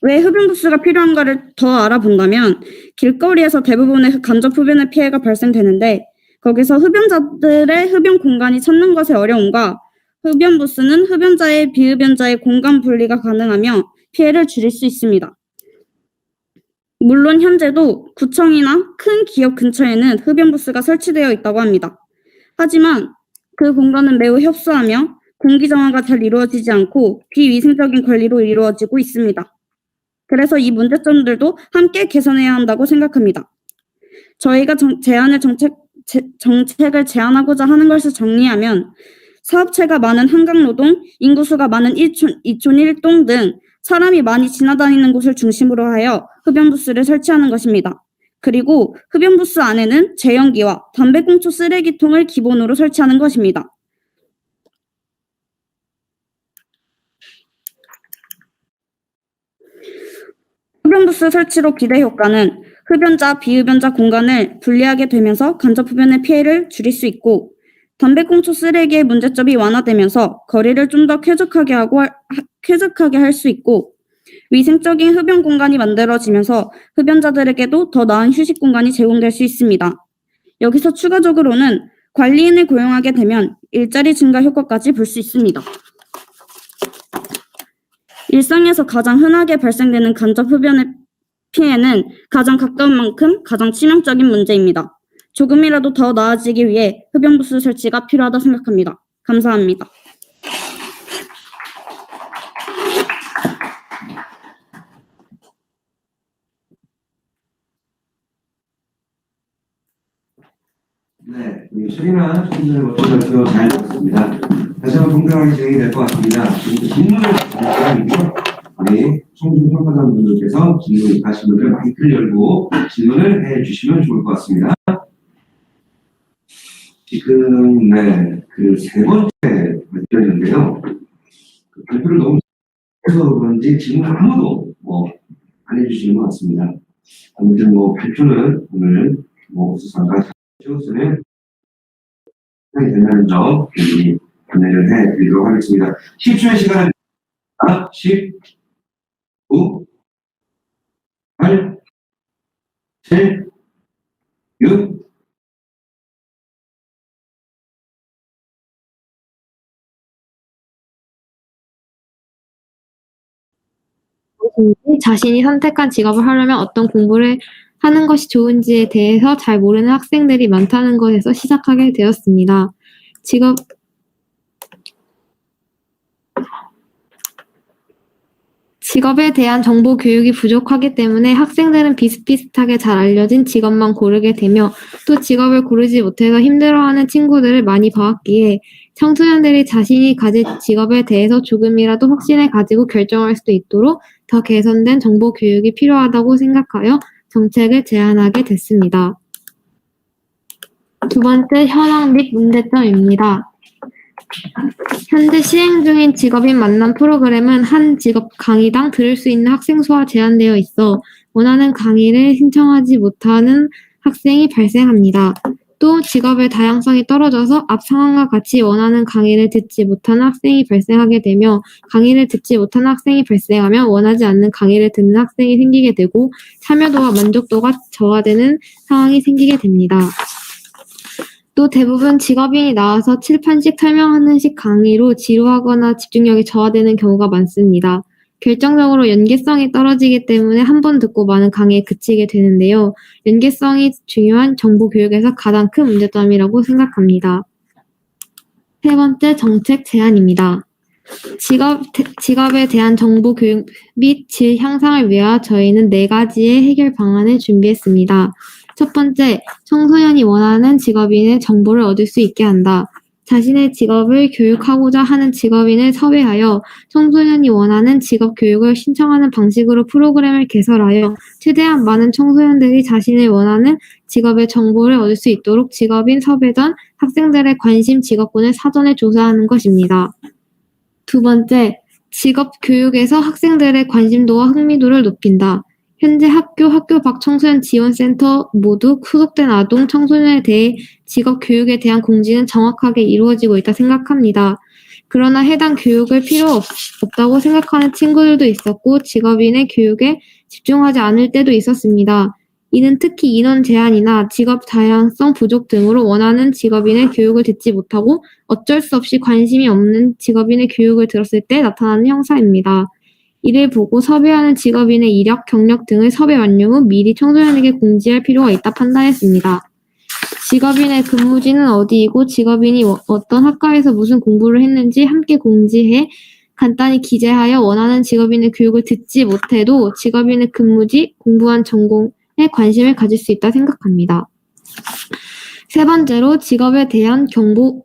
왜 흡연부스가 필요한가를 더 알아본다면 길거리에서 대부분의 간접흡연의 피해가 발생되는데 거기서 흡연자들의 흡연 공간이 찾는 것에 어려움과 흡연부스는 흡연자의 비흡연자의 공간 분리가 가능하며 피해를 줄일 수 있습니다. 물론 현재도 구청이나 큰 기업 근처에는 흡연부스가 설치되어 있다고 합니다. 하지만 그 공간은 매우 협소하며 공기 정화가 잘 이루어지지 않고 비위생적인 관리로 이루어지고 있습니다. 그래서 이 문제점들도 함께 개선해야 한다고 생각합니다. 저희가 정책을 제안하고자 하는 것을 정리하면 사업체가 많은 한강노동, 인구수가 많은 이촌 1동 등 사람이 많이 지나다니는 곳을 중심으로 하여 흡연부스를 설치하는 것입니다. 그리고 흡연부스 안에는 제연기와 담배꽁초 쓰레기통을 기본으로 설치하는 것입니다. 흡연부스 설치로 기대 효과는 흡연자, 비흡연자 공간을 분리하게 되면서 간접흡연의 피해를 줄일 수 있고 담배꽁초 쓰레기의 문제점이 완화되면서 거리를 좀 더 쾌적하게 할 수 있고 위생적인 흡연 공간이 만들어지면서 흡연자들에게도 더 나은 휴식 공간이 제공될 수 있습니다. 여기서 추가적으로는 관리인을 고용하게 되면 일자리 증가 효과까지 볼 수 있습니다. 일상에서 가장 흔하게 발생되는 간접 흡연의 피해는 가장 가까운 만큼 가장 치명적인 문제입니다. 조금이라도 더 나아지기 위해 흡연부스 설치가 필요하다 생각합니다. 감사합니다. 네, 우리 수리나 선생님의 모두 잘 들었습니다. 다시 한번 동등하게 진행이 될 것 같습니다. 지금 질문을 드릴 시간이고요. 우리 청중평가단 분들께서 질문 입하신 분들 마이크를 열고 질문을 해주시면 좋을 것 같습니다. 지금 그 세 번째 발표였는데요. 그 발표를 너무 해서 그런지 지금 아무도 안 해주시는 것 같습니다. 아무튼 발표는 오늘 우수상과 최우수는 시간이 된다는 점 미리 안내를 해드리도록 하겠습니다. 10초의 시간을 10, 9, 8, 7, 6, 자신이 선택한 직업을 하려면 어떤 공부를 하는 것이 좋은지에 대해서 잘 모르는 학생들이 많다는 것에서 시작하게 되었습니다. 직업에 대한 정보 교육이 부족하기 때문에 학생들은 비슷비슷하게 잘 알려진 직업만 고르게 되며 또 직업을 고르지 못해서 힘들어하는 친구들을 많이 봐왔기에 청소년들이 자신이 가질 직업에 대해서 조금이라도 확신을 가지고 결정할 수 있도록 더 개선된 정보 교육이 필요하다고 생각하여 정책을 제안하게 됐습니다. 두 번째, 현황 및 문제점입니다. 현재 시행 중인 직업인 만남 프로그램은 한 직업 강의당 들을 수 있는 학생 수가 제한되어 있어 원하는 강의를 신청하지 못하는 학생이 발생합니다. 또 직업의 다양성이 떨어져서 앞 상황과 같이 원하는 강의를 듣지 못하는 학생이 발생하게 되며 강의를 듣지 못하는 학생이 발생하면 원하지 않는 강의를 듣는 학생이 생기게 되고 참여도와 만족도가 저하되는 상황이 생기게 됩니다. 또 대부분 직업인이 나와서 칠판씩 설명하는 식 강의로 지루하거나 집중력이 저하되는 경우가 많습니다. 결정적으로 연계성이 떨어지기 때문에 한 번 듣고 많은 강의에 그치게 되는데요. 연계성이 중요한 정보 교육에서 가장 큰 문제점이라고 생각합니다. 세 번째, 정책 제안입니다. 직업에 대한 정보 교육 및 질 향상을 위하여 저희는 4가지의 해결 방안을 준비했습니다. 첫 번째, 청소년이 원하는 직업인의 정보를 얻을 수 있게 한다. 자신의 직업을 교육하고자 하는 직업인을 섭외하여 청소년이 원하는 직업 교육을 신청하는 방식으로 프로그램을 개설하여 최대한 많은 청소년들이 자신이 원하는 직업의 정보를 얻을 수 있도록 직업인 섭외 전 학생들의 관심 직업군을 사전에 조사하는 것입니다. 두 번째, 직업 교육에서 학생들의 관심도와 흥미도를 높인다. 현재 학교 밖 청소년 지원센터 모두 소속된 아동 청소년에 대해 직업 교육에 대한 공지는 정확하게 이루어지고 있다 생각합니다. 그러나 해당 교육을 필요 없다고 생각하는 친구들도 있었고 직업인의 교육에 집중하지 않을 때도 있었습니다. 이는 특히 인원 제한이나 직업 다양성 부족 등으로 원하는 직업인의 교육을 듣지 못하고 어쩔 수 없이 관심이 없는 직업인의 교육을 들었을 때 나타나는 형사입니다. 이를 보고 섭외하는 직업인의 이력, 경력 등을 섭외 완료 후 미리 청소년에게 공지할 필요가 있다 판단했습니다. 직업인의 근무지는 어디이고 직업인이 어떤 학과에서 무슨 공부를 했는지 함께 공지해 간단히 기재하여 원하는 직업인의 교육을 듣지 못해도 직업인의 근무지, 공부한 전공에 관심을 가질 수 있다 생각합니다. 세 번째로 직업에 대한 정보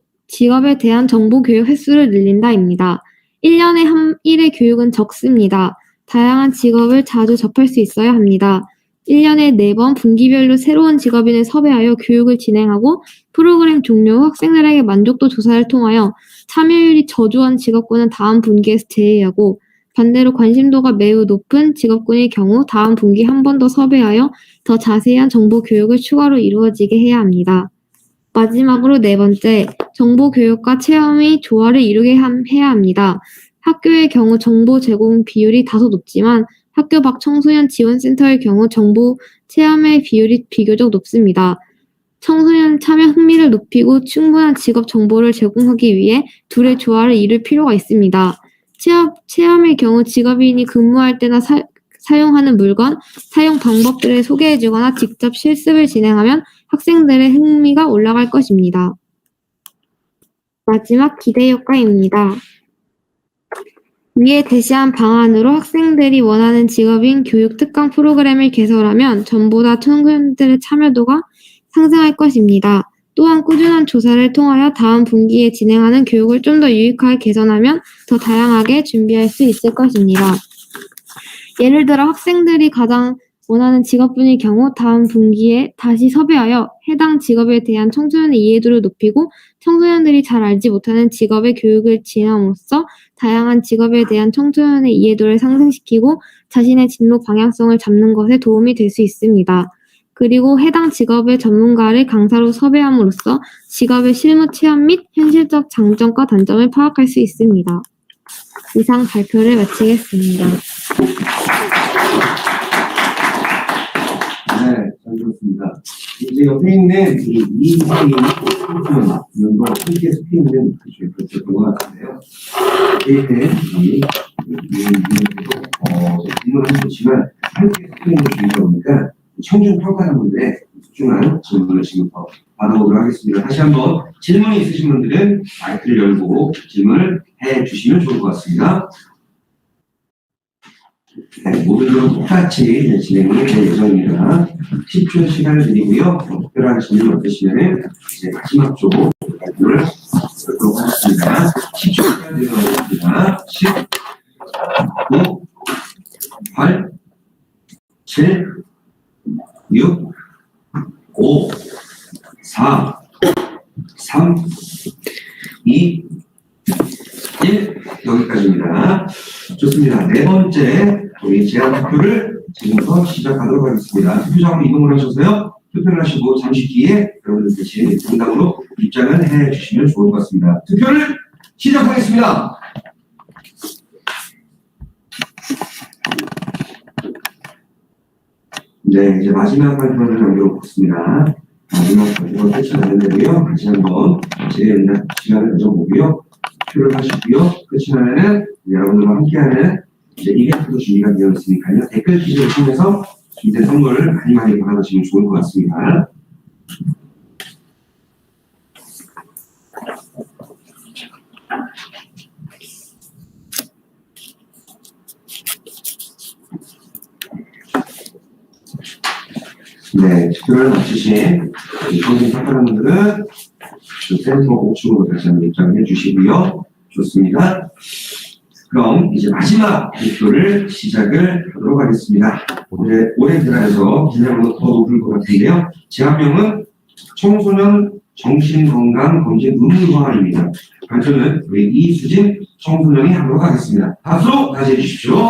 교육 횟수를 늘린다입니다. 1년에 1회 교육은 적습니다. 다양한 직업을 자주 접할 수 있어야 합니다. 1년에 4번 분기별로 새로운 직업인을 섭외하여 교육을 진행하고 프로그램 종료 후 학생들에게 만족도 조사를 통하여 참여율이 저조한 직업군은 다음 분기에서 제외하고 반대로 관심도가 매우 높은 직업군의 경우 다음 분기 한 번 더 섭외하여 더 자세한 정보 교육을 추가로 이루어지게 해야 합니다. 마지막으로 네 번째, 정보 교육과 체험의 조화를 이루게 해야 합니다. 학교의 경우 정보 제공 비율이 다소 높지만 학교 밖 청소년 지원센터의 경우 정보 체험의 비율이 비교적 높습니다. 청소년 참여 흥미를 높이고 충분한 직업 정보를 제공하기 위해 둘의 조화를 이룰 필요가 있습니다. 체험의 경우 직업인이 근무할 때나 사용하는 물건, 사용 방법들을 소개해주거나 직접 실습을 진행하면 학생들의 흥미가 올라갈 것입니다. 마지막 기대 효과입니다. 위에 제시한 방안으로 학생들이 원하는 직업인 교육 특강 프로그램을 개설하면 전보다 청소년들의 참여도가 상승할 것입니다. 또한 꾸준한 조사를 통하여 다음 분기에 진행하는 교육을 좀 더 유익하게 개선하면 더 다양하게 준비할 수 있을 것입니다. 예를 들어 학생들이 가장 원하는 직업군의 경우 다음 분기에 다시 섭외하여 해당 직업에 대한 청소년의 이해도를 높이고 청소년들이 잘 알지 못하는 직업의 교육을 진행함으로써 다양한 직업에 대한 청소년의 이해도를 상승시키고 자신의 진로 방향성을 잡는 것에 도움이 될 수 있습니다. 그리고 해당 직업의 전문가를 강사로 섭외함으로써 직업의 실무 체험 및 현실적 장점과 단점을 파악할 수 있습니다. 이상 발표를 마치겠습니다. 네, 잘 들었습니다. 이제 옆에 있는 이 연도 함께 속해 있는 그런 것 같은데요. 앞에 질문을 해보시면 함께 속해 있는 주의가 보니까 청중 평가단분들의 소중한 질문을 지금부터 받아보도록 하겠습니다. 다시 한번 질문이 있으신 분들은 마이크를 열고 질문을 해주시면 좋을 것 같습니다. 네, 모두들 똑같이 진행이 될 예정입니다. 10초 시간을 드리고요. 특별한 질문 없으시면 이제 마지막 쪽 발표를 하도록 하겠습니다. 10초 시간 드리겠습니다. 10, 9, 8, 7, 6, 5, 4, 3, 2, 1, 여기까지입니다. 좋습니다. 네 번째, 우리 제안 투표를 지금부터 시작하도록 하겠습니다. 투표장으로 이동을 하셔서요. 투표를 하시고 잠시 뒤에 여러분들 대신 정답으로 입장을 해 주시면 좋을 것 같습니다. 투표를 시작하겠습니다. 네, 이제 마지막 발표를 남겨놓겠습니다. 마지막 발표가 끝이 나는데요. 다시 한번 제 시간을 가져보고요. 투표를 하시고요. 끝이 나면은 여러분들과 함께하는 이제 이벤트도 준비가 되어 있으니까요. 댓글 기준을 통해서 준비된 선물을 많이 받아가시면 좋을 것 같습니다. 네, 투표를 마치신 선생님 평가단분들은 센터 5층으로 다시 한번 입장해 주시고요. 좋습니다. 그럼 이제 마지막 발표를 시작을 하도록 하겠습니다. 올해 들어서 긴장으로 더 높을 것 같은데요. 제안명은 청소년 정신건강검진 의무화입니다. 발표는 우리 이수진 청소년이 하도록 하겠습니다. 박수로 맞이해 주십시오.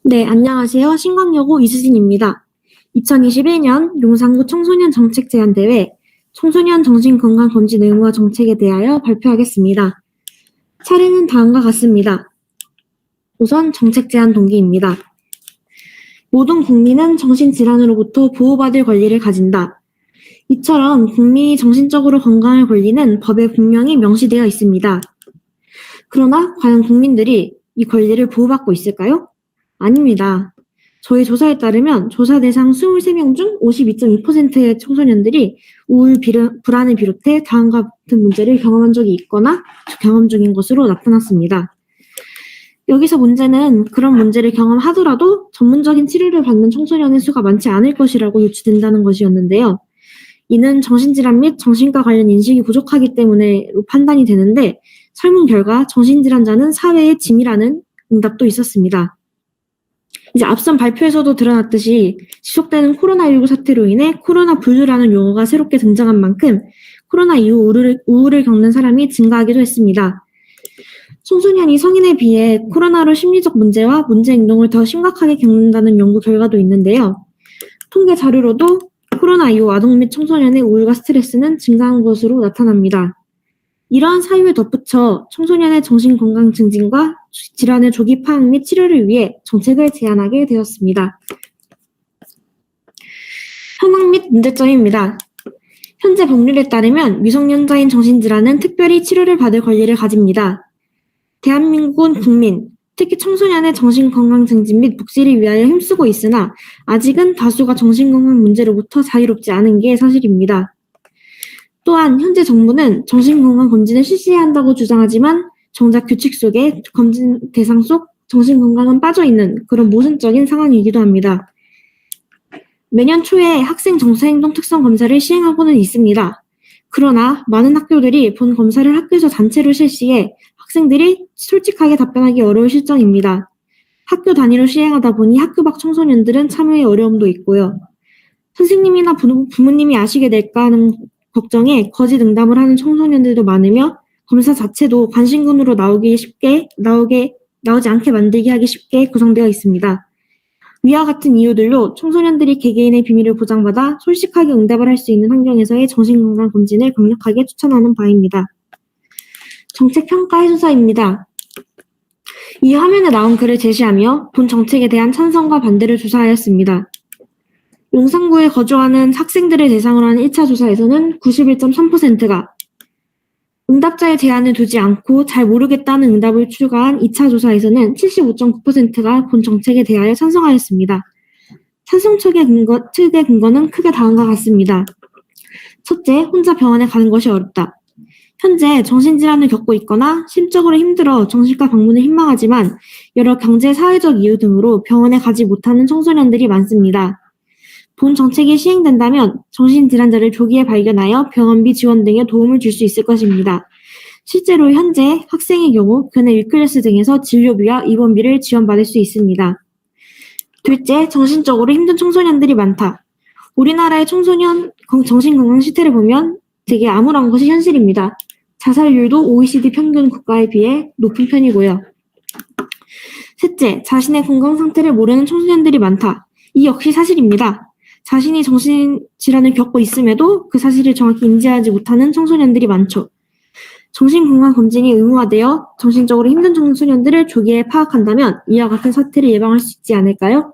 네, 안녕하세요. 신광여고 이수진입니다. 2021년 용산구 청소년 정책 제안대회 청소년 정신건강검진 의무화 정책에 대하여 발표하겠습니다. 차례는 다음과 같습니다. 우선 정책 제안 동기입니다. 모든 국민은 정신질환으로부터 보호받을 권리를 가진다. 이처럼 국민이 정신적으로 건강할 권리는 법에 분명히 명시되어 있습니다. 그러나 과연 국민들이 이 권리를 보호받고 있을까요? 아닙니다. 저희 조사에 따르면 조사 대상 23명 중 52.2%의 청소년들이 우울, 불안을 비롯해 다음과 같은 문제를 경험한 적이 있거나 경험 중인 것으로 나타났습니다. 여기서 문제는 그런 문제를 경험하더라도 전문적인 치료를 받는 청소년의 수가 많지 않을 것이라고 유추된다는 것이었는데요. 이는 정신질환 및 정신과 관련 인식이 부족하기 때문에로 판단이 되는데 설문 결과 정신질환자는 사회의 짐이라는 응답도 있었습니다. 이제 앞선 발표에서도 드러났듯이 지속되는 코로나19 사태로 인해 코로나 블루라는 용어가 새롭게 등장한 만큼 코로나 이후 우울을 겪는 사람이 증가하기도 했습니다. 청소년이 성인에 비해 코로나로 심리적 문제와 문제 행동을 더 심각하게 겪는다는 연구 결과도 있는데요. 통계 자료로도 코로나 이후 아동 및 청소년의 우울과 스트레스는 증가한 것으로 나타납니다. 이러한 사유에 덧붙여 청소년의 정신건강 증진과 질환의 조기 파악 및 치료를 위해 정책을 제안하게 되었습니다. 현황 및 문제점입니다. 현재 법률에 따르면 미성년자인 정신질환은 특별히 치료를 받을 권리를 가집니다. 대한민국은 국민, 특히 청소년의 정신건강 증진 및 복지를 위하여 힘쓰고 있으나 아직은 다수가 정신건강 문제로부터 자유롭지 않은 게 사실입니다. 또한 현재 정부는 정신건강 검진을 실시해야 한다고 주장하지만 정작 규칙 속에 검진 대상 속 정신건강은 빠져있는 그런 모순적인 상황이기도 합니다. 매년 초에 학생 정서행동 특성 검사를 시행하고는 있습니다. 그러나 많은 학교들이 본 검사를 학교에서 단체로 실시해 학생들이 솔직하게 답변하기 어려울 실정입니다. 학교 단위로 시행하다 보니 학교 밖 청소년들은 참여에 어려움도 있고요. 선생님이나 부모님이 아시게 될까 하는 걱정에 거짓 응답을 하는 청소년들도 많으며 검사 자체도 관심군으로 나오지 않게 만들게 하기 쉽게 구성되어 있습니다. 위와 같은 이유들로 청소년들이 개개인의 비밀을 보장받아 솔직하게 응답을 할 수 있는 환경에서의 정신건강 검진을 강력하게 추천하는 바입니다. 정책평가 해조사입니다. 이 화면에 나온 글을 제시하며 본 정책에 대한 찬성과 반대를 조사하였습니다. 용산구에 거주하는 학생들을 대상으로 하는 1차 조사에서는 91.3%가 응답자의 제한을 두지 않고 잘 모르겠다는 응답을 추가한 2차 조사에서는 75.9%가 본 정책에 대하여 찬성하였습니다. 찬성 측의 근거는 크게 다음과 같습니다. 첫째, 혼자 병원에 가는 것이 어렵다. 현재 정신질환을 겪고 있거나 심적으로 힘들어 정신과 방문을 희망하지만 여러 경제, 사회적 이유 등으로 병원에 가지 못하는 청소년들이 많습니다. 본 정책이 시행된다면 정신질환자를 조기에 발견하여 병원비 지원 등의 도움을 줄 수 있을 것입니다. 실제로 현재 학생의 경우 교내 위클래스 등에서 진료비와 입원비를 지원받을 수 있습니다. 둘째, 정신적으로 힘든 청소년들이 많다. 우리나라의 청소년 정신건강 실태를 보면 되게 암울한 것이 현실입니다. 자살률도 OECD 평균 국가에 비해 높은 편이고요. 셋째, 자신의 건강 상태를 모르는 청소년들이 많다. 이 역시 사실입니다. 자신이 정신질환을 겪고 있음에도 그 사실을 정확히 인지하지 못하는 청소년들이 많죠. 정신건강검진이 의무화되어 정신적으로 힘든 청소년들을 조기에 파악한다면 이와 같은 사태를 예방할 수 있지 않을까요?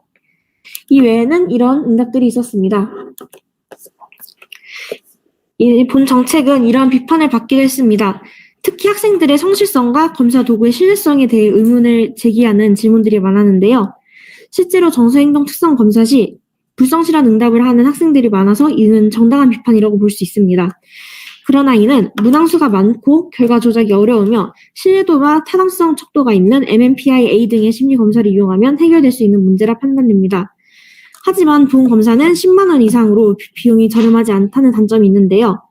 이 외에는 이런 응답들이 있었습니다. 본 정책은 이러한 비판을 받기도 했습니다. 특히 학생들의 성실성과 검사 도구의 신뢰성에 대해 의문을 제기하는 질문들이 많았는데요. 실제로 정서행동 특성 검사 시 불성실한 응답을 하는 학생들이 많아서 이는 정당한 비판이라고 볼 수 있습니다. 그러나 이는 문항수가 많고 결과 조작이 어려우며 신뢰도와 타당성 척도가 있는 MMPI-A 등의 심리검사를 이용하면 해결될 수 있는 문제라 판단됩니다. 하지만 본 검사는 10만 원 이상으로 비용이 저렴하지 않다는 단점이 있는데요.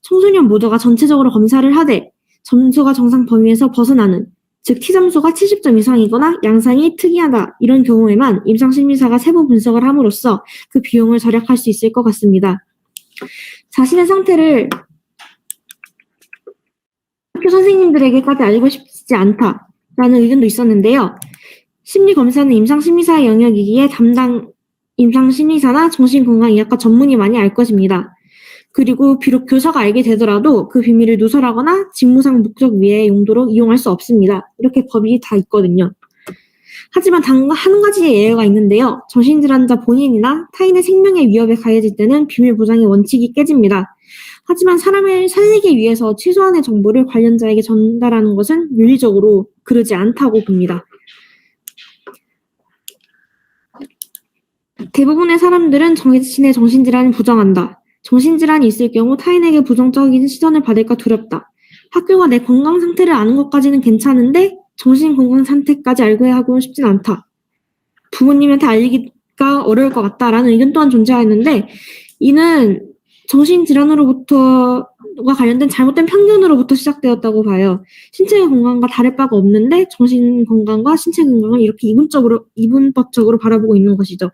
청소년 모두가 전체적으로 검사를 하되 점수가 정상 범위에서 벗어나는, 즉 T점수가 70점 이상이거나 양상이 특이하다 이런 경우에만 임상심리사가 세부 분석을 함으로써 그 비용을 절약할 수 있을 것 같습니다. 자신의 상태를 학교 선생님들에게까지 알고 싶지 않다라는 의견도 있었는데요. 심리검사는 임상심리사의 영역이기에 담당 임상심리사나 정신건강의학과 전문의만이 알 것입니다. 그리고 비록 교사가 알게 되더라도 그 비밀을 누설하거나 직무상 목적 외의 용도로 이용할 수 없습니다. 이렇게 법이 다 있거든요. 하지만 한 가지의 예외가 있는데요. 정신질환자 본인이나 타인의 생명의 위협에 가해질 때는 비밀 보장의 원칙이 깨집니다. 하지만 사람을 살리기 위해서 최소한의 정보를 관련자에게 전달하는 것은 윤리적으로 그러지 않다고 봅니다. 대부분의 사람들은 자신의 정신질환을 부정한다. 정신질환이 있을 경우 타인에게 부정적인 시선을 받을까 두렵다. 학교가 내 건강 상태를 아는 것까지는 괜찮은데 정신건강 상태까지 알고 하고 싶진 않다. 부모님한테 알리기가 어려울 것 같다라는 의견 또한 존재하였는데 이는 정신질환으로부터가 관련된 잘못된 편견으로부터 시작되었다고 봐요. 신체 건강과 다를 바가 없는데 정신건강과 신체 건강을 이렇게 이분법적으로 바라보고 있는 것이죠.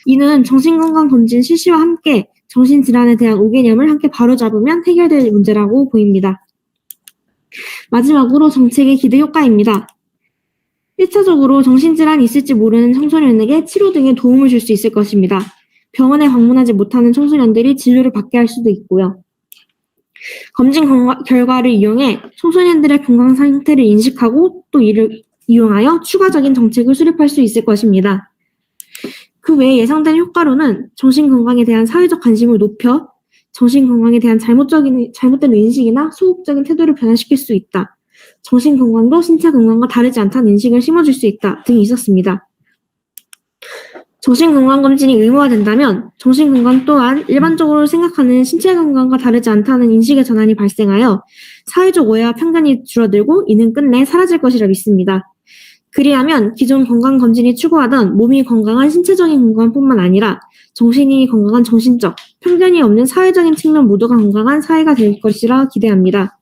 이는 정신건강검진 실시와 함께 정신질환에 대한 오개념을 함께 바로잡으면 해결될 문제라고 보입니다. 마지막으로 정책의 기대 효과입니다. 1차적으로 정신질환이 있을지 모르는 청소년에게 치료 등의 도움을 줄 수 있을 것입니다. 병원에 방문하지 못하는 청소년들이 진료를 받게 할 수도 있고요. 검진 결과를 이용해 청소년들의 건강 상태를 인식하고 또 이를 이용하여 추가적인 정책을 수립할 수 있을 것입니다. 그 외에 예상된 효과로는 정신건강에 대한 사회적 관심을 높여 정신건강에 대한 잘못된 인식이나 소극적인 태도를 변화시킬 수 있다. 정신건강도 신체 건강과 다르지 않다는 인식을 심어줄 수 있다 등이 있었습니다. 정신건강검진이 의무화된다면 정신건강 또한 일반적으로 생각하는 신체 건강과 다르지 않다는 인식의 전환이 발생하여 사회적 오해와 편견이 줄어들고 이는 끝내 사라질 것이라 믿습니다. 그리하면 기존 건강검진이 추구하던 몸이 건강한 신체적인 건강뿐만 아니라 정신이 건강한 정신적, 편견이 없는 사회적인 측면 모두가 건강한 사회가 될 것이라 기대합니다.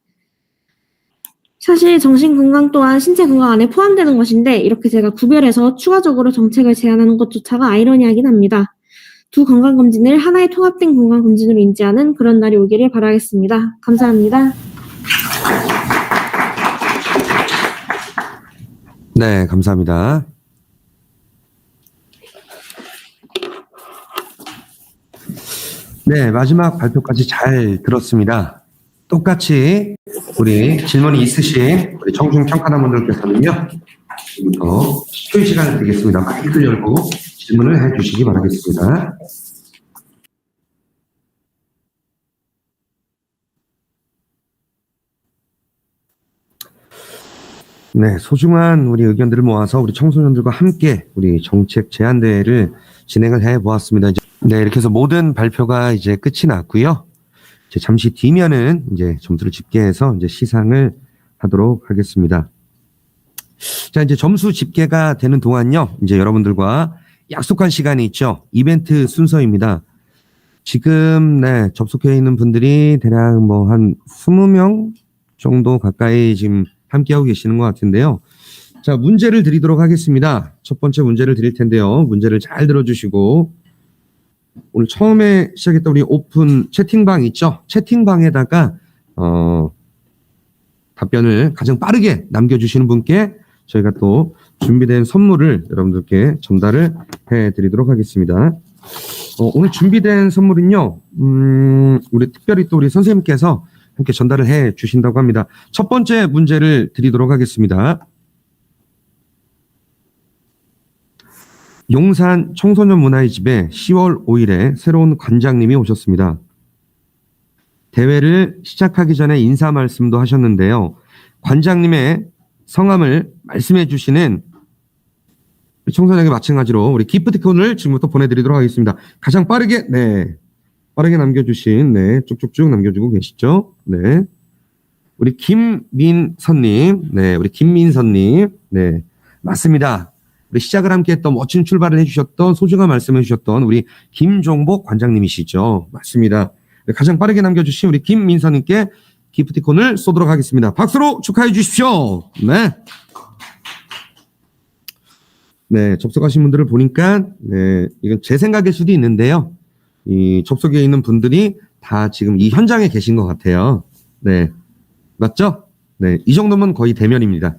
사실 정신건강 또한 신체 건강 안에 포함되는 것인데 이렇게 제가 구별해서 추가적으로 정책을 제안하는 것조차가 아이러니하긴 합니다. 두 건강검진을 하나의 통합된 건강검진으로 인지하는 그런 날이 오기를 바라겠습니다. 감사합니다. 네, 감사합니다. 네, 마지막 발표까지 잘 들었습니다. 똑같이 우리 질문이 있으신 우리 청중평가단 분들께서는요, 지금부터 10초 시간을 드리겠습니다. 마이크를 열고 질문을 해주시기 바라겠습니다. 네, 소중한 우리 의견들을 모아서 우리 청소년들과 함께 우리 정책 제안대회를 진행을 해 보았습니다. 네, 이렇게 해서 모든 발표가 이제 끝이 났고요. 이제 잠시 뒤면은 이제 점수를 집계해서 이제 시상을 하도록 하겠습니다. 자, 이제 점수 집계가 되는 동안요, 이제 여러분들과 약속한 시간이 있죠. 이벤트 순서입니다. 지금, 네, 접속해 있는 분들이 대략 뭐 한 20명 정도 가까이 지금 함께하고 계시는 것 같은데요. 자, 문제를 드리도록 하겠습니다. 첫 번째 문제를 드릴 텐데요. 문제를 잘 들어주시고, 오늘 처음에 시작했던 우리 오픈 채팅방 있죠? 채팅방에다가, 답변을 가장 빠르게 남겨주시는 분께 저희가 또 준비된 선물을 여러분들께 전달을 해 드리도록 하겠습니다. 오늘 준비된 선물은요, 우리 특별히 또 우리 선생님께서 함께 전달을 해 주신다고 합니다. 첫 번째 문제를 드리도록 하겠습니다. 용산 청소년 문화의 집에 10월 5일에 새로운 관장님이 오셨습니다. 대회를 시작하기 전에 인사 말씀도 하셨는데요. 관장님의 성함을 말씀해 주시는 청소년에게 마찬가지로 우리 기프티콘을 지금부터 보내드리도록 하겠습니다. 가장 빠르게, 네, 빠르게 남겨주신, 네, 쭉쭉쭉 남겨주고 계시죠? 네. 우리 김민선님, 네, 우리 김민선님, 네, 맞습니다. 우리 시작을 함께 했던 멋진 출발을 해주셨던 소중한 말씀을 해주셨던 우리 김종복 관장님이시죠? 맞습니다. 네, 가장 빠르게 남겨주신 우리 김민선님께 기프티콘을 쏘도록 하겠습니다. 박수로 축하해 주십시오. 네. 네, 접속하신 분들을 보니까, 네, 이건 제 생각일 수도 있는데요. 이 접속에 있는 분들이 다 지금 이 현장에 계신 것 같아요. 네. 맞죠? 네. 이 정도면 거의 대면입니다.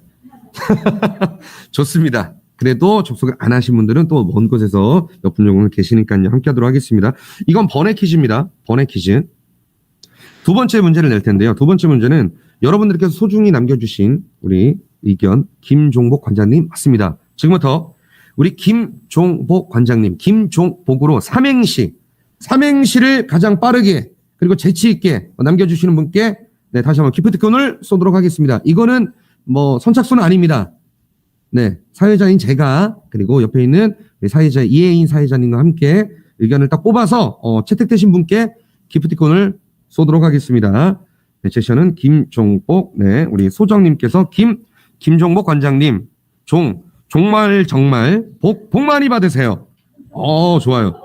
좋습니다. 그래도 접속을 안 하신 분들은 또 먼 곳에서 몇 분 정도 계시니까요. 함께 하도록 하겠습니다. 이건 번외 퀴즈입니다. 번외 퀴즈. 두 번째 문제를 낼 텐데요. 두 번째 문제는 여러분들께서 소중히 남겨주신 우리 의견, 김종복 관장님 맞습니다. 지금부터 우리 김종복 관장님, 김종복으로 삼행시를 가장 빠르게 그리고 재치 있게 남겨주시는 분께 네, 다시 한번 기프티콘을 쏘도록 하겠습니다. 이거는 뭐 선착순은 아닙니다. 네, 사회자인 제가 그리고 옆에 있는 사회자 이혜인 사회자님과 함께 의견을 딱 뽑아서 채택되신 분께 기프티콘을 쏘도록 하겠습니다. 네, 제시어는 김종복, 네, 우리 소정님께서 김종복 관장님, 정말 복 많이 받으세요. 좋아요.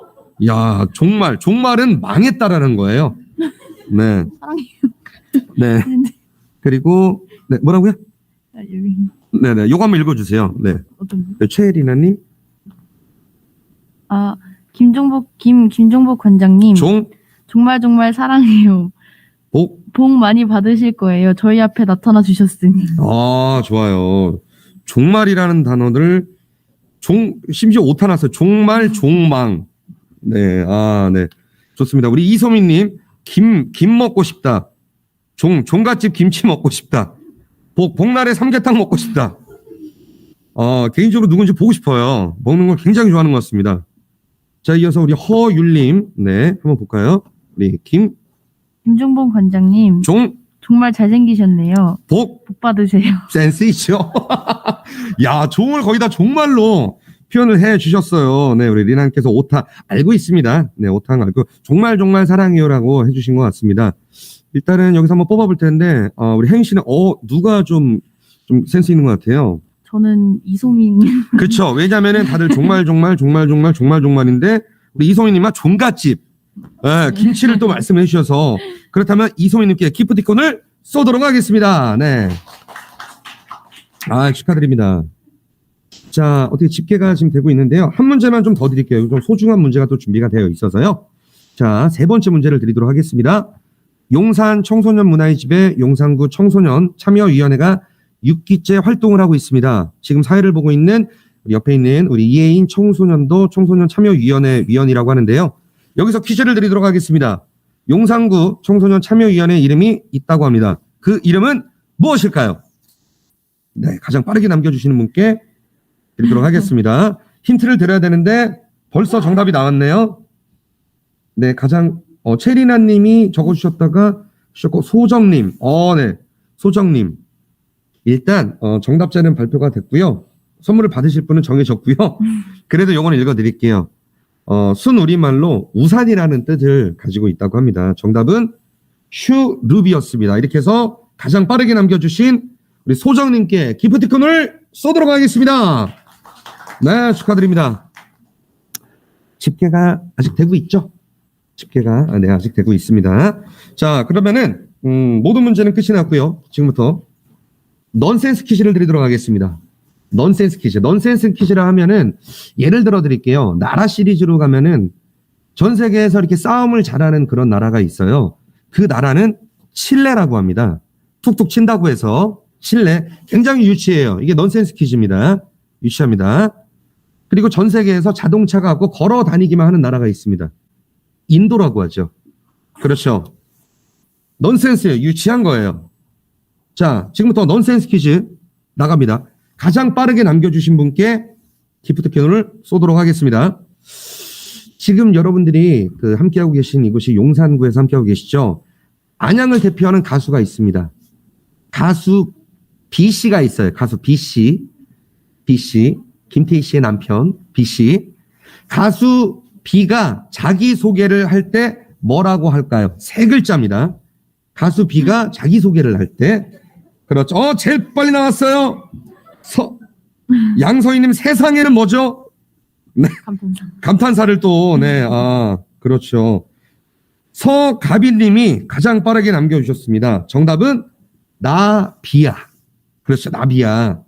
야, 종말은 망했다라는 거예요. 네. 사랑해요. 네. 그리고, 네, 뭐라고요? 네네, 요거 한번 읽어주세요. 네. 네, 최혜리나님. 김종복 관장님. 정말 사랑해요. 복 많이 받으실 거예요. 저희 앞에 나타나 주셨으니. 좋아요. 종말이라는 단어를 심지어 오타 났어요. 종망. 네, 네. 좋습니다. 우리 이소민님, 김 먹고 싶다. 종갓집 김치 먹고 싶다. 복날에 삼계탕 먹고 싶다. 개인적으로 누군지 보고 싶어요. 먹는 걸 굉장히 좋아하는 것 같습니다. 자, 이어서 우리 허율님, 네, 한번 볼까요? 우리 김종봉 관장님, 정말 잘생기셨네요. 복 받으세요. 센스 있죠? 야, 종을 거의 다 종말로 표현을 해 주셨어요. 네, 우리 리나님께서 오타 알고 있습니다. 네, 오타 알고 정말 정말 사랑해요라고 해주신 것 같습니다. 일단은 여기서 한번 뽑아볼 텐데, 우리 혜인 씨는 누가 좀 센스 있는 것 같아요. 저는 이소민. 그렇죠. 왜냐면은 다들 정말인데 우리 이소민님은 종갓집, 김치를 또 말씀해 주셔서 그렇다면 이소민님께 기프티콘을 쏘도록 하겠습니다. 네. 축하드립니다. 자, 어떻게 집계가 지금 되고 있는데요. 한 문제만 좀 더 드릴게요. 좀 소중한 문제가 또 준비가 되어 있어서요. 자, 세 번째 문제를 드리도록 하겠습니다. 용산 청소년 문화의 집에 용산구 청소년 참여위원회가 6기째 활동을 하고 있습니다. 지금 사회를 보고 있는 우리 옆에 있는 우리 이혜인 청소년도 청소년 참여위원회 위원이라고 하는데요. 여기서 퀴즈를 드리도록 하겠습니다. 용산구 청소년 참여위원회 이름이 있다고 합니다. 그 이름은 무엇일까요? 네, 가장 빠르게 남겨주시는 분께 드리도록 하겠습니다. 힌트를 드려야 되는데 벌써 정답이 나왔네요. 네, 가장 체리나 님이 적어주셨다가 소정님, 네, 소정님. 일단 정답자는 발표가 됐고요. 선물을 받으실 분은 정해졌고요. 그래도 요거는 읽어드릴게요. 순우리말로 우산이라는 뜻을 가지고 있다고 합니다. 정답은 슈루비였습니다. 이렇게 해서 가장 빠르게 남겨주신 우리 소정님께 기프티콘을 쏘도록 하겠습니다. 네, 축하드립니다. 집계가 아직 되고 있죠? 집계가 아직 되고 있습니다. 자, 그러면은 모든 문제는 끝이 났고요. 지금부터 넌센스 퀴즈를 드리도록 하겠습니다. 넌센스 퀴즈라 하면은 예를 들어 드릴게요. 나라 시리즈로 가면은 전 세계에서 이렇게 싸움을 잘하는 그런 나라가 있어요. 그 나라는 칠레라고 합니다. 툭툭 친다고 해서 칠레. 굉장히 유치해요. 이게 넌센스 퀴즈입니다. 유치합니다. 그리고 전 세계에서 자동차가 없고 걸어 다니기만 하는 나라가 있습니다. 인도라고 하죠. 그렇죠. 넌센스예요. 유치한 거예요. 자, 지금부터 넌센스 퀴즈 나갑니다. 가장 빠르게 남겨주신 분께 기프트콘을 쏘도록 하겠습니다. 지금 여러분들이 함께하고 계신 이곳이 용산구에서 함께하고 계시죠? 안양을 대표하는 가수가 있습니다. 가수 B씨가 있어요. 가수 B씨. 김태희 씨의 남편 B씨. 가수 B가 자기소개를 할 때 뭐라고 할까요? 세 글자입니다. 가수 B가 자기소개를 할 때. 그렇죠. 제일 빨리 나왔어요. 양서희님 세상에는 뭐죠? 네. 감탄사를 또, 네. 그렇죠. 서가빈님이 가장 빠르게 남겨주셨습니다. 정답은 나비야. 그렇죠. 나비야.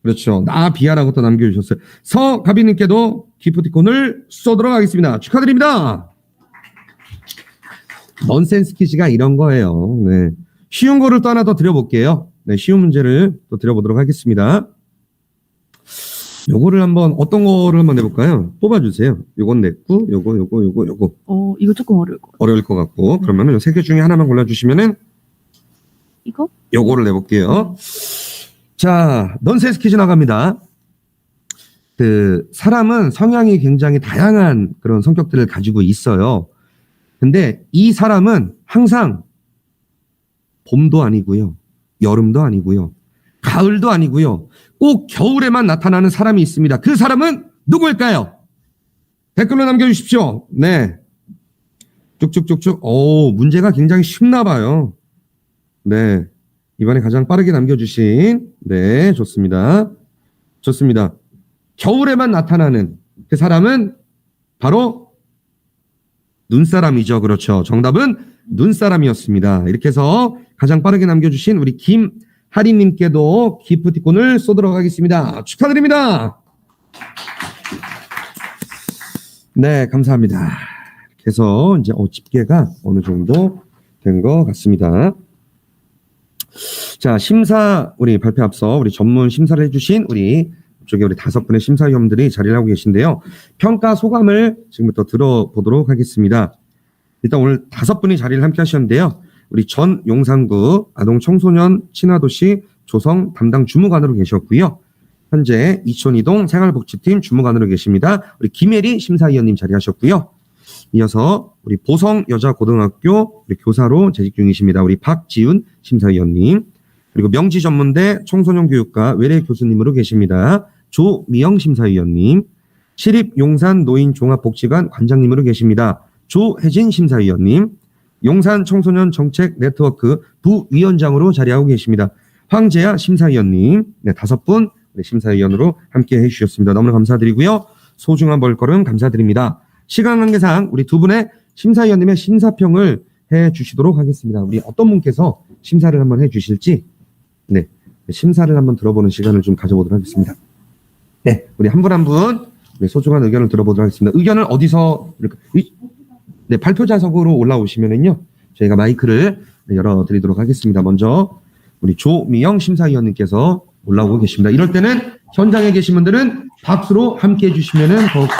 그렇죠. 나비야라고 또 남겨주셨어요. 서가빈님께도 기프티콘을 쏘도록 하겠습니다. 축하드립니다. 넌센스 퀴즈가 이런 거예요. 네. 쉬운 거를 또 하나 더 드려볼게요. 네, 쉬운 문제를 또 드려보도록 하겠습니다. 요거를 한번 어떤 거를 한번 내볼까요? 뽑아주세요. 요건 냈고, 요거. 이거 조금 어려울 것 같아요. 어려울 것 같고, 그러면은 요 세 개 중에 하나만 골라주시면은 이거? 요거를 내볼게요. 자, 넌센스 퀴즈 나갑니다. 사람은 성향이 굉장히 다양한 그런 성격들을 가지고 있어요. 근데 이 사람은 항상 봄도 아니고요. 여름도 아니고요. 가을도 아니고요. 꼭 겨울에만 나타나는 사람이 있습니다. 그 사람은 누구일까요? 댓글로 남겨주십시오. 네. 쭉쭉쭉쭉. 문제가 굉장히 쉽나 봐요. 네. 이번에 가장 빠르게 남겨주신, 네, 좋습니다. 겨울에만 나타나는 그 사람은 바로 눈사람이죠. 그렇죠. 정답은 눈사람이었습니다. 이렇게 해서 가장 빠르게 남겨주신 우리 김하리님께도 기프티콘을 쏘도록 하겠습니다. 축하드립니다. 네, 감사합니다. 이렇게 해서 이제 집계가 어느 정도 된 것 같습니다. 자, 심사 우리 발표 앞서 우리 전문 심사를 해주신 우리 5분의 심사위원들이 자리를 하고 계신데요. 평가 소감을 지금부터 들어보도록 하겠습니다. 일단 오늘 5분이 자리를 함께 하셨는데요. 우리 전 용산구 아동청소년 친화도시 조성 담당 주무관으로 계셨고요. 현재 이촌이동 생활복지팀 주무관으로 계십니다. 우리 김혜리 심사위원님 자리하셨고요. 이어서 우리 보성여자고등학교 우리 교사로 재직 중이십니다. 우리 박지훈 심사위원님. 그리고 명지전문대 청소년교육과 외래 교수님으로 계십니다. 조미영 심사위원님. 시립용산노인종합복지관 관장님으로 계십니다. 조혜진 심사위원님. 용산청소년정책네트워크 부위원장으로 자리하고 계십니다. 황재아 심사위원님. 네, 5분 심사위원으로 함께 해주셨습니다. 너무나 감사드리고요. 소중한 벌걸음 감사드립니다. 시간 관계상 우리 두 분의 심사위원님의 심사평을 해주시도록 하겠습니다. 우리 어떤 분께서 심사를 한번 해주실지, 네, 심사를 한번 들어보는 시간을 좀 가져보도록 하겠습니다. 네, 우리 한 분 한 분 소중한 의견을 들어보도록 하겠습니다. 의견을 어디서, 네, 발표자석으로 올라오시면은요, 저희가 마이크를 열어드리도록 하겠습니다. 먼저 우리 조미영 심사위원님께서 올라오고 계십니다. 이럴 때는 현장에 계신 분들은 박수로 함께 해주시면은 더욱더,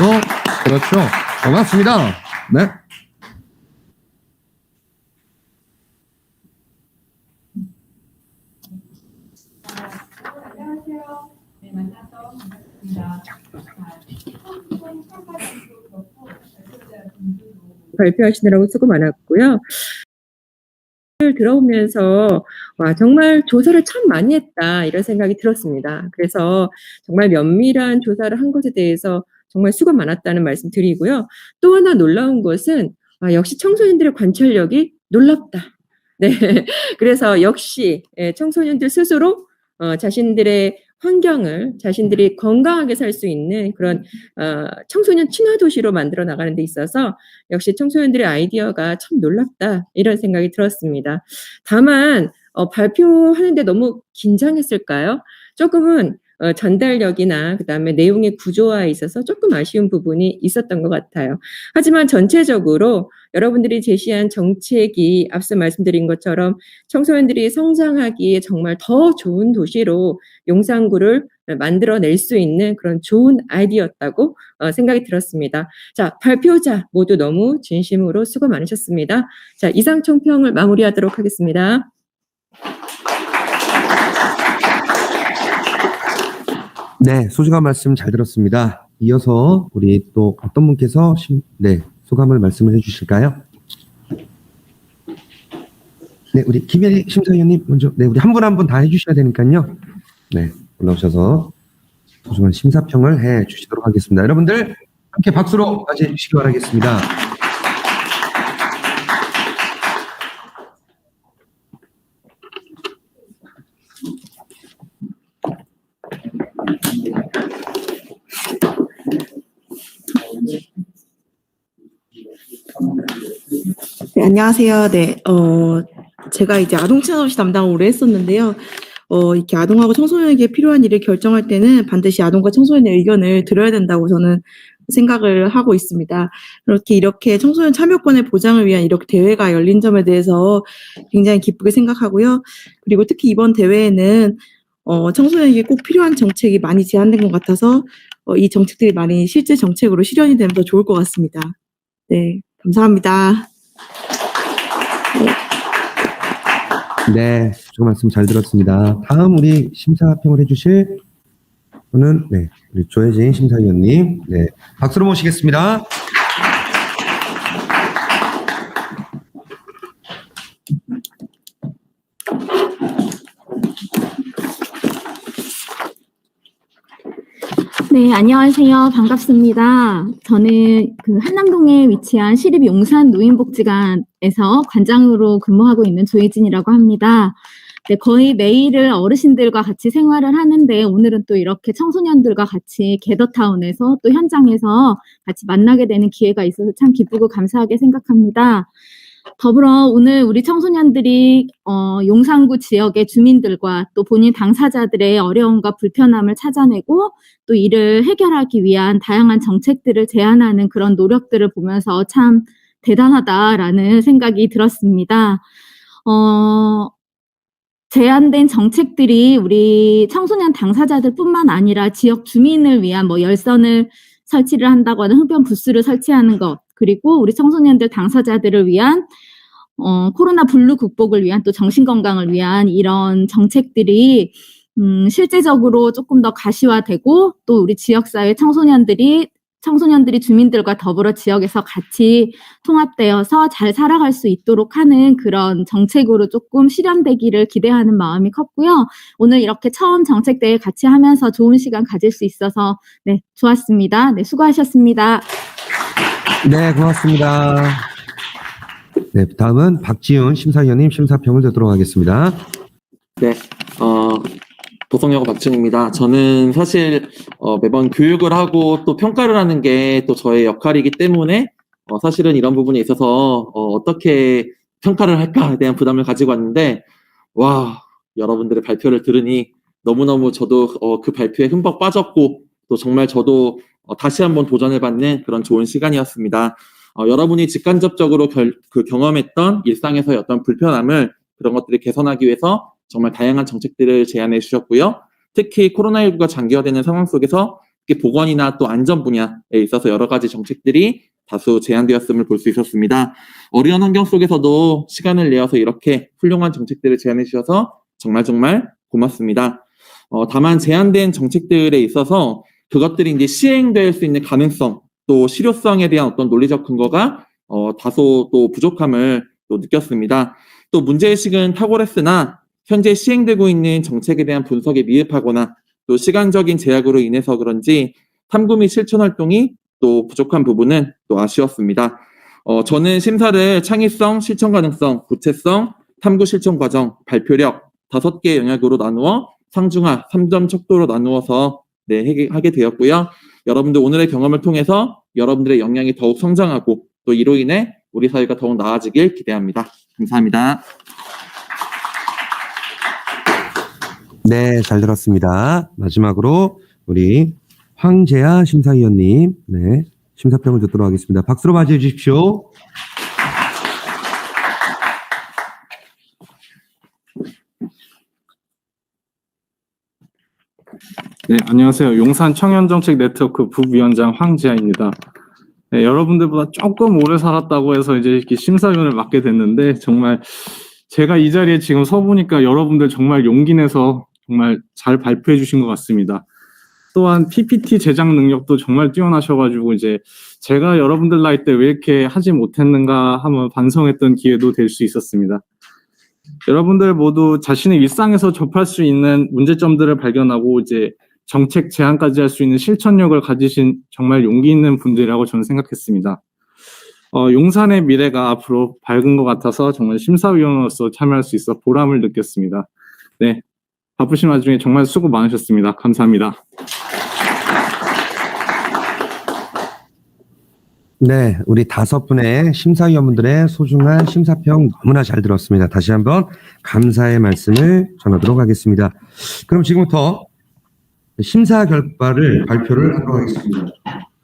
그렇죠, 고맙습니다. 네. 안녕하세요. 네, 만나서 반갑습니다. 발표하시느라고 수고 많았고요. 들어오면서 와, 정말 조사를 참 많이 했다 이런 생각이 들었습니다. 그래서 정말 면밀한 조사를 한 것에 대해서 정말 수고 많았다는 말씀 드리고요. 또 하나 놀라운 것은 역시 청소년들의 관찰력이 놀랍다. 네, 그래서 역시 청소년들 스스로 자신들의 환경을 자신들이 건강하게 살 수 있는 그런 청소년 친화 도시로 만들어 나가는 데 있어서 역시 청소년들의 아이디어가 참 놀랍다 이런 생각이 들었습니다. 다만 발표하는데 너무 긴장했을까요? 조금은 전달력이나 그다음에 내용의 구조화에 있어서 조금 아쉬운 부분이 있었던 것 같아요. 하지만 전체적으로 여러분들이 제시한 정책이 앞서 말씀드린 것처럼 청소년들이 성장하기에 정말 더 좋은 도시로 용산구를 만들어낼 수 있는 그런 좋은 아이디어였다고 생각이 들었습니다. 자, 발표자 모두 너무 진심으로 수고 많으셨습니다. 자, 이상 총평을 마무리하도록 하겠습니다. 네, 소중한 말씀 잘 들었습니다. 이어서 우리 또 어떤 분께서 소감을 말씀을 해주실까요? 네, 우리 김혜리 심사위원님 먼저, 네, 우리 한 분 한 분 다 해주셔야 되니까요. 네, 올라오셔서 소중한 심사평을 해주시도록 하겠습니다. 여러분들 함께 박수로 맞이해 주시기 바라겠습니다. 네, 안녕하세요. 네, 제가 이제 아동친화도시 담당을 오래 했었는데요. 이렇게 아동하고 청소년에게 필요한 일을 결정할 때는 반드시 아동과 청소년의 의견을 들어야 된다고 저는 생각을 하고 있습니다. 이렇게 청소년 참여권의 보장을 위한 이렇게 대회가 열린 점에 대해서 굉장히 기쁘게 생각하고요. 그리고 특히 이번 대회에는 청소년에게 꼭 필요한 정책이 많이 제안된 것 같아서 이 정책들이 많이 실제 정책으로 실현이 되면 더 좋을 것 같습니다. 네, 감사합니다. 네, 좋은 말씀 잘 들었습니다. 다음 우리 심사평을 해주실 분은 우리 조혜진 심사위원님, 박수로 모시겠습니다. 네, 안녕하세요. 반갑습니다. 저는 한남동에 위치한 시립용산노인복지관에서 관장으로 근무하고 있는 조혜진이라고 합니다. 네, 거의 매일을 어르신들과 같이 생활을 하는데 오늘은 또 이렇게 청소년들과 같이 게더타운에서 또 현장에서 같이 만나게 되는 기회가 있어서 참 기쁘고 감사하게 생각합니다. 더불어 오늘 우리 청소년들이 용산구 지역의 주민들과 또 본인 당사자들의 어려움과 불편함을 찾아내고 또 이를 해결하기 위한 다양한 정책들을 제안하는 그런 노력들을 보면서 참 대단하다라는 생각이 들었습니다. 제안된 정책들이 우리 청소년 당사자들뿐만 아니라 지역 주민을 위한 열선을 설치를 한다거나 흡연 부스를 설치하는 것, 그리고 우리 청소년들 당사자들을 위한 코로나 블루 극복을 위한 또 정신건강을 위한 이런 정책들이 실제적으로 조금 더 가시화되고 또 우리 지역사회 청소년들이 청소년들이 주민들과 더불어 지역에서 같이 통합되어서 잘 살아갈 수 있도록 하는 그런 정책으로 조금 실현되기를 기대하는 마음이 컸고요. 오늘 이렇게 처음 정책대회 같이 하면서 좋은 시간 가질 수 있어서 네, 좋았습니다. 네, 수고하셨습니다. 네, 고맙습니다. 네, 다음은 박지훈 심사위원님 심사평을 듣도록 하겠습니다. 네, 도성여고 박준입니다. 저는 사실 매번 교육을 하고 또 평가를 하는 게 또 저의 역할이기 때문에 사실은 이런 부분에 있어서 어떻게 평가를 할까에 대한 부담을 가지고 왔는데 와, 여러분들의 발표를 들으니 너무너무 저도 그 발표에 흠뻑 빠졌고 또 정말 저도 다시 한번 도전해받는 그런 좋은 시간이었습니다. 여러분이 직간접적으로 경험했던 일상에서의 어떤 불편함을 그런 것들을 개선하기 위해서 정말 다양한 정책들을 제안해 주셨고요. 특히 코로나19가 장기화되는 상황 속에서 특히 보건이나 또 안전 분야에 있어서 여러 가지 정책들이 다수 제안되었음을 볼 수 있었습니다. 어려운 환경 속에서도 시간을 내어서 이렇게 훌륭한 정책들을 제안해 주셔서 정말 고맙습니다. 다만 제안된 정책들에 있어서 그것들이 이제 시행될 수 있는 가능성, 또 실효성에 대한 어떤 논리적 근거가 다소 또 부족함을 또 느꼈습니다. 또 문제의식은 탁월했으나 현재 시행되고 있는 정책에 대한 분석에 미흡하거나 또 시간적인 제약으로 인해서 그런지 탐구 및 실천 활동이 또 부족한 부분은 또 아쉬웠습니다. 저는 심사를 창의성, 실천 가능성, 구체성, 탐구 실천 과정, 발표력 5개의 영역으로 나누어 상중하 3점 척도로 나누어서 하게 되었고요. 여러분들 오늘의 경험을 통해서 여러분들의 역량이 더욱 성장하고 또 이로 인해 우리 사회가 더욱 나아지길 기대합니다. 감사합니다. 네, 잘 들었습니다. 마지막으로 우리 황재아 심사위원님, 네, 심사평을 듣도록 하겠습니다. 박수로 맞이해 주십시오. 네, 안녕하세요. 용산 청년정책 네트워크 부위원장 황재아입니다. 네, 여러분들보다 조금 오래 살았다고 해서 이제 이렇게 심사위원을 맡게 됐는데 정말 제가 이 자리에 지금 서 보니까 여러분들 정말 용기 내서 정말 잘 발표해 주신 것 같습니다. 또한 PPT 제작 능력도 정말 뛰어나셔가지고 이제 제가 여러분들 나이 때 왜 이렇게 하지 못했는가 한번 반성했던 기회도 될 수 있었습니다. 여러분들 모두 자신의 일상에서 접할 수 있는 문제점들을 발견하고 이제 정책 제안까지 할 수 있는 실천력을 가지신 정말 용기 있는 분들이라고 저는 생각했습니다. 용산의 미래가 앞으로 밝은 것 같아서 정말 심사위원으로서 참여할 수 있어 보람을 느꼈습니다. 네, 바쁘신 와중에 정말 수고 많으셨습니다. 감사합니다. 네, 우리 5분의 심사위원분들의 소중한 심사평 너무나 잘 들었습니다. 다시 한번 감사의 말씀을 전하도록 하겠습니다. 그럼 지금부터 심사 결과를 발표를 하도록 하겠습니다.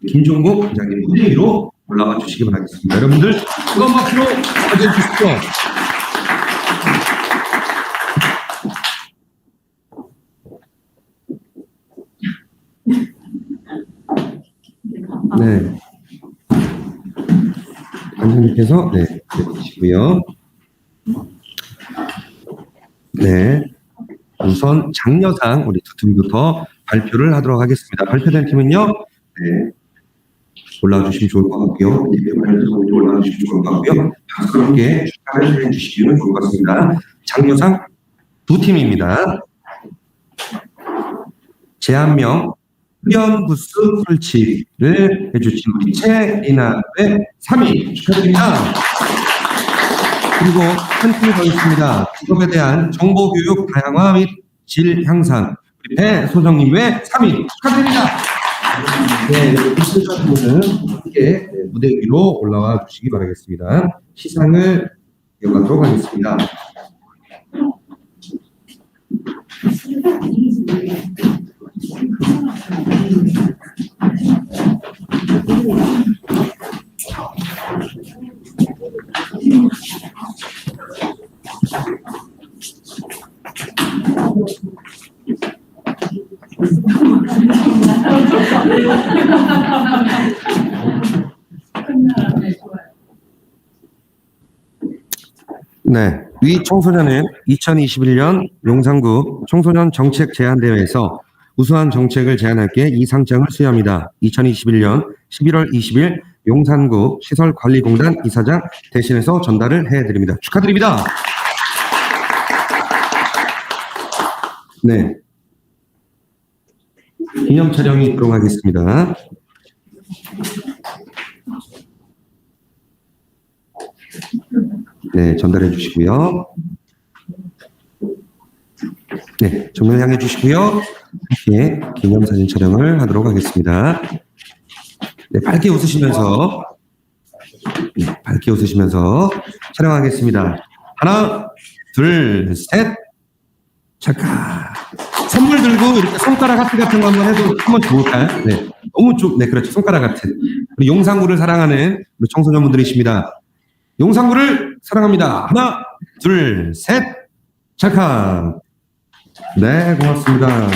김종국 부장님 무대 위로 올라와 주시기 바라겠습니다. 여러분들 뜨거운 박수로 맞이해 주십시오. 네. 관장님께서 해주시고요. 네. 우선 장려상 우리 두 팀부터 발표를 하도록 하겠습니다. 발표된 팀은요. 네. 올라와 주시면 좋을 것 같고요. 올라와 주시면 좋을 것 같고요. 박수롭게 축하를 해주시면 좋을 것 같습니다. 장려상 2팀입니다. 제한명 훈련 부스 설치를 해주신 우리 최리나의 3위 축하드립니다. 그리고 한 팀이 더 있습니다. 직업에 대한 정보교육 다양화 및 질 향상 우리 배소정님의 3위 축하드립니다. 네, 이분은 함께 무대 위로 올라와 주시기 바라겠습니다. 시상을 이어가도록 하겠습니다. 네, 위 청소년은 2021년 용산구 청소년 정책 제안대회에서 우수한 정책을 제안할게 이 상장을 수여합니다. 2021년 11월 20일 용산구 시설관리공단 이사장 대신해서 전달을 해드립니다. 축하드립니다. 네. 기념 촬영이 있도록 하겠습니다. 네, 전달해 주시고요. 네, 정면 향해 주시고요. 함께 기념사진 촬영을 하도록 하겠습니다. 네, 밝게 웃으시면서 촬영하겠습니다. 하나, 둘, 셋. 잠깐. 선물 들고 이렇게 손가락 하트 같은 거 한번 해도 한번 좋을까요? 네, 너무 좀, 네, 그렇죠. 손가락 하트. 우리 용산구를 사랑하는 우리 청소년분들이십니다. 용산구를 사랑합니다. 하나, 둘, 셋. 잠깐. 네, 고맙습니다.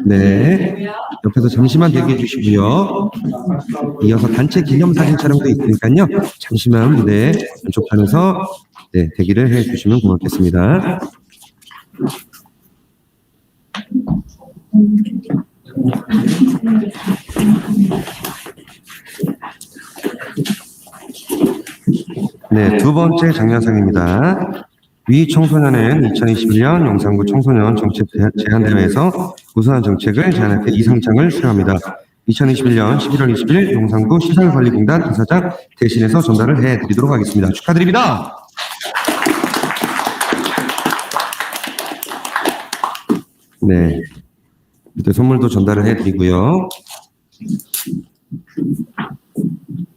네, 옆에서 잠시만 대기해 주시고요. 이어서 단체 기념사진 촬영도 있으니까요. 잠시만 무대 왼쪽 편에서 네, 대기를 해 주시면 고맙겠습니다. 네, 두 번째 장려상입니다. 위 청소년은 2021년 용산구 청소년 정책 제안대회에서 우수한 정책을 제안할게 이 상장을 수여합니다. 2021년 11월 20일 용산구 시설관리공단 이사장 대신해서 전달을 해드리도록 하겠습니다. 축하드립니다. 네, 이때 선물도 전달을 해드리고요.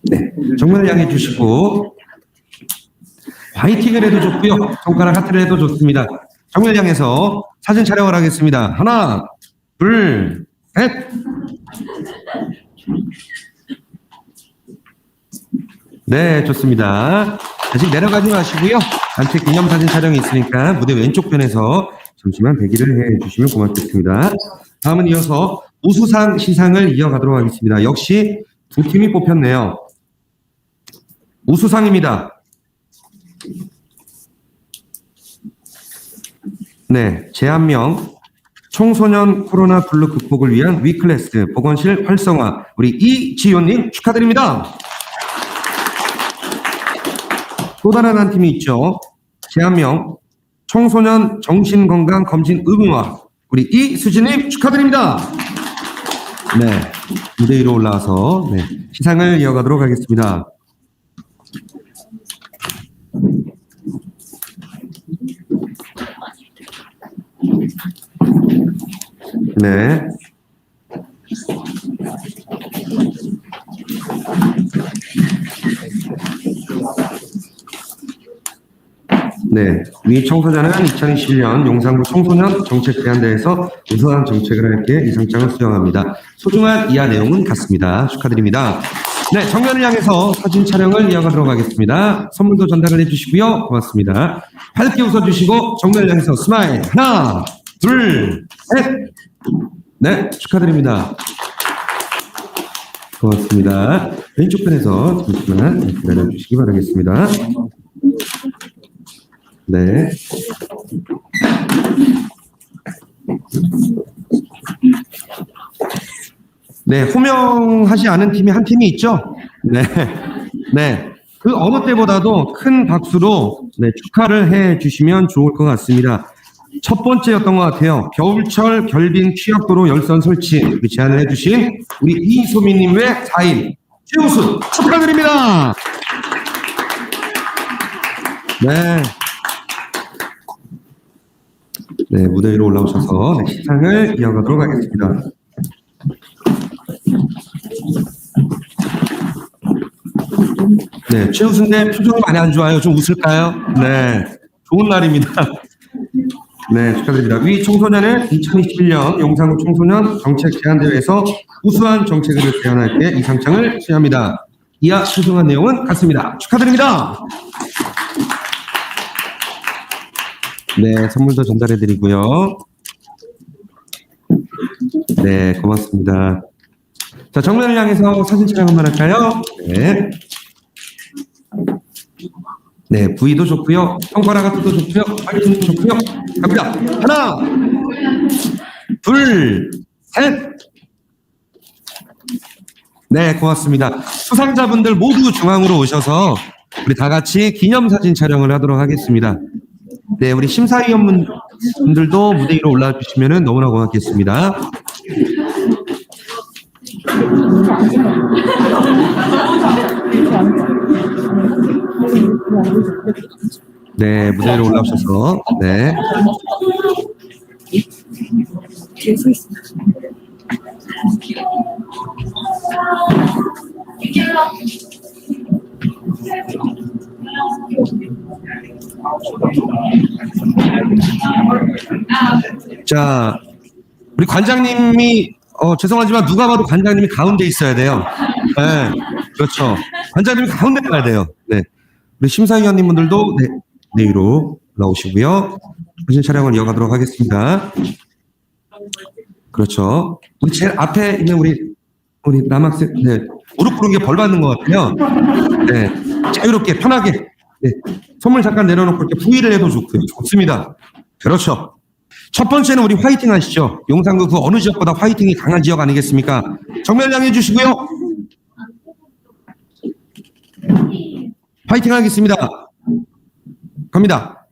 네, 정면을 향해 주시고 화이팅을 해도 좋고요. 손가락 하트를 해도 좋습니다. 정면을 향해서 사진 촬영을 하겠습니다. 하나, 둘, 셋. 네, 좋습니다. 아직 내려가지 마시고요. 단체 기념사진 촬영이 있으니까 무대 왼쪽 편에서 잠시만 대기를 해주시면 고맙겠습니다. 다음은 이어서 우수상 시상을 이어가도록 하겠습니다. 역시 두 팀이 뽑혔네요. 우수상입니다. 네, 제안명 청소년 코로나 블루 극복을 위한 위클래스 보건실 활성화 우리 이지효님 축하드립니다. 또 다른 한 팀이 있죠. 제안명 청소년 정신건강검진 의무화 우리 이수진님 축하드립니다. 네, 무대 위로 올라와서 네, 시상을 이어가도록 하겠습니다. 네. 네, 위 청소년은 2021년 용산구 청소년 정책 제안대회에서 우수한 정책을 할게 이 상장을 수여합니다. 소중한 이하 내용은 같습니다. 축하드립니다. 네, 정면을 향해서 사진 촬영을 이어가도록 하겠습니다. 선물도 전달을 해주시고요. 고맙습니다. 밝게 웃어주시고 정면을 향해서 스마일 하나, 둘, 셋. 네, 축하드립니다. 고맙습니다. 왼쪽 편에서 잠시만 기다려주시기 바라겠습니다. 네. 네, 호명하지 않은 팀이 한 팀이 있죠? 네. 네. 그 어느 때보다도 큰 박수로 네, 축하를 해 주시면 좋을 것 같습니다. 첫 번째였던 것 같아요. 겨울철 결빙 취약도로 열선 설치 제안을 해주신 우리 이소민님 외 4인 최우수 축하드립니다. 네. 네, 무대 위로 올라오셔서 네, 시상을 이어가도록 하겠습니다. 네, 최우수인데 표정이 많이 안 좋아요. 좀 웃을까요? 네, 좋은 날입니다. 네, 축하드립니다. 위 청소년은 2021년 용산구 청소년 정책 제안대회에서 우수한 정책을 제안할게 이 상장을 수여합니다. 이하 소중한 내용은 같습니다. 축하드립니다. 네, 선물도 전달해드리고요. 네, 고맙습니다. 자, 정면을 향해서 사진 촬영 한번 할까요? 네. 네, V도 좋고요. 손가락 같도 좋고요. 화이팅도 좋고요. 갑니다. 하나, 둘, 셋. 네, 고맙습니다. 수상자분들 모두 중앙으로 오셔서 우리 다 같이 기념사진 촬영을 하도록 하겠습니다. 네, 우리 심사위원분들도 무대 위로 올라와 주시면 너무나 고맙겠습니다. 네, 무대 위로 올라오셔서, 네. 자, 우리 관장님이 죄송하지만 누가 봐도 관장님이 가운데 있어야 돼요. 네, 그렇죠. 관장님이 가운데 가야 돼요. 네, 우리 심사위원님분들도 네 위로 올라오시고요. 사진 촬영을 이어가도록 하겠습니다. 그렇죠. 우리 제일 앞에 있는 우리 남학생, 네, 무릎 꿇은 게 벌 받는 것 같아요. 네, 자유롭게 편하게. 네, 손을 잠깐 내려놓고 이렇게 후위를 해도 좋고요. 좋습니다. 그렇죠. 첫 번째는 우리 화이팅 하시죠. 용산구 그 어느 지역보다 화이팅이 강한 지역 아니겠습니까? 정면 향해 주시고요. 화이팅 하겠습니다. 갑니다.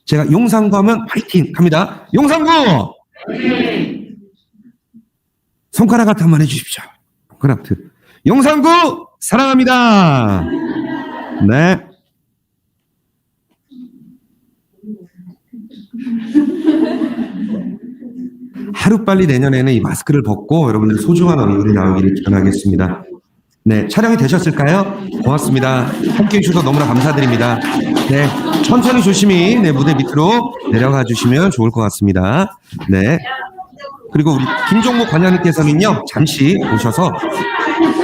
제가 용산구 하면 화이팅 갑니다. 용산구! 손가락 하트 한번 해주십시오. 손가락 하트. 용산구 사랑합니다. 네. 하루빨리 내년에는 이 마스크를 벗고 여러분들 소중한 얼굴이 나오기를 기원하겠습니다. 네, 촬영이 되셨을까요? 고맙습니다. 함께해 주셔서 너무나 감사드립니다. 네, 천천히 조심히 무대 밑으로 내려가 주시면 좋을 것 같습니다. 네. 그리고 우리 김종목 관장님께서는요, 잠시 오셔서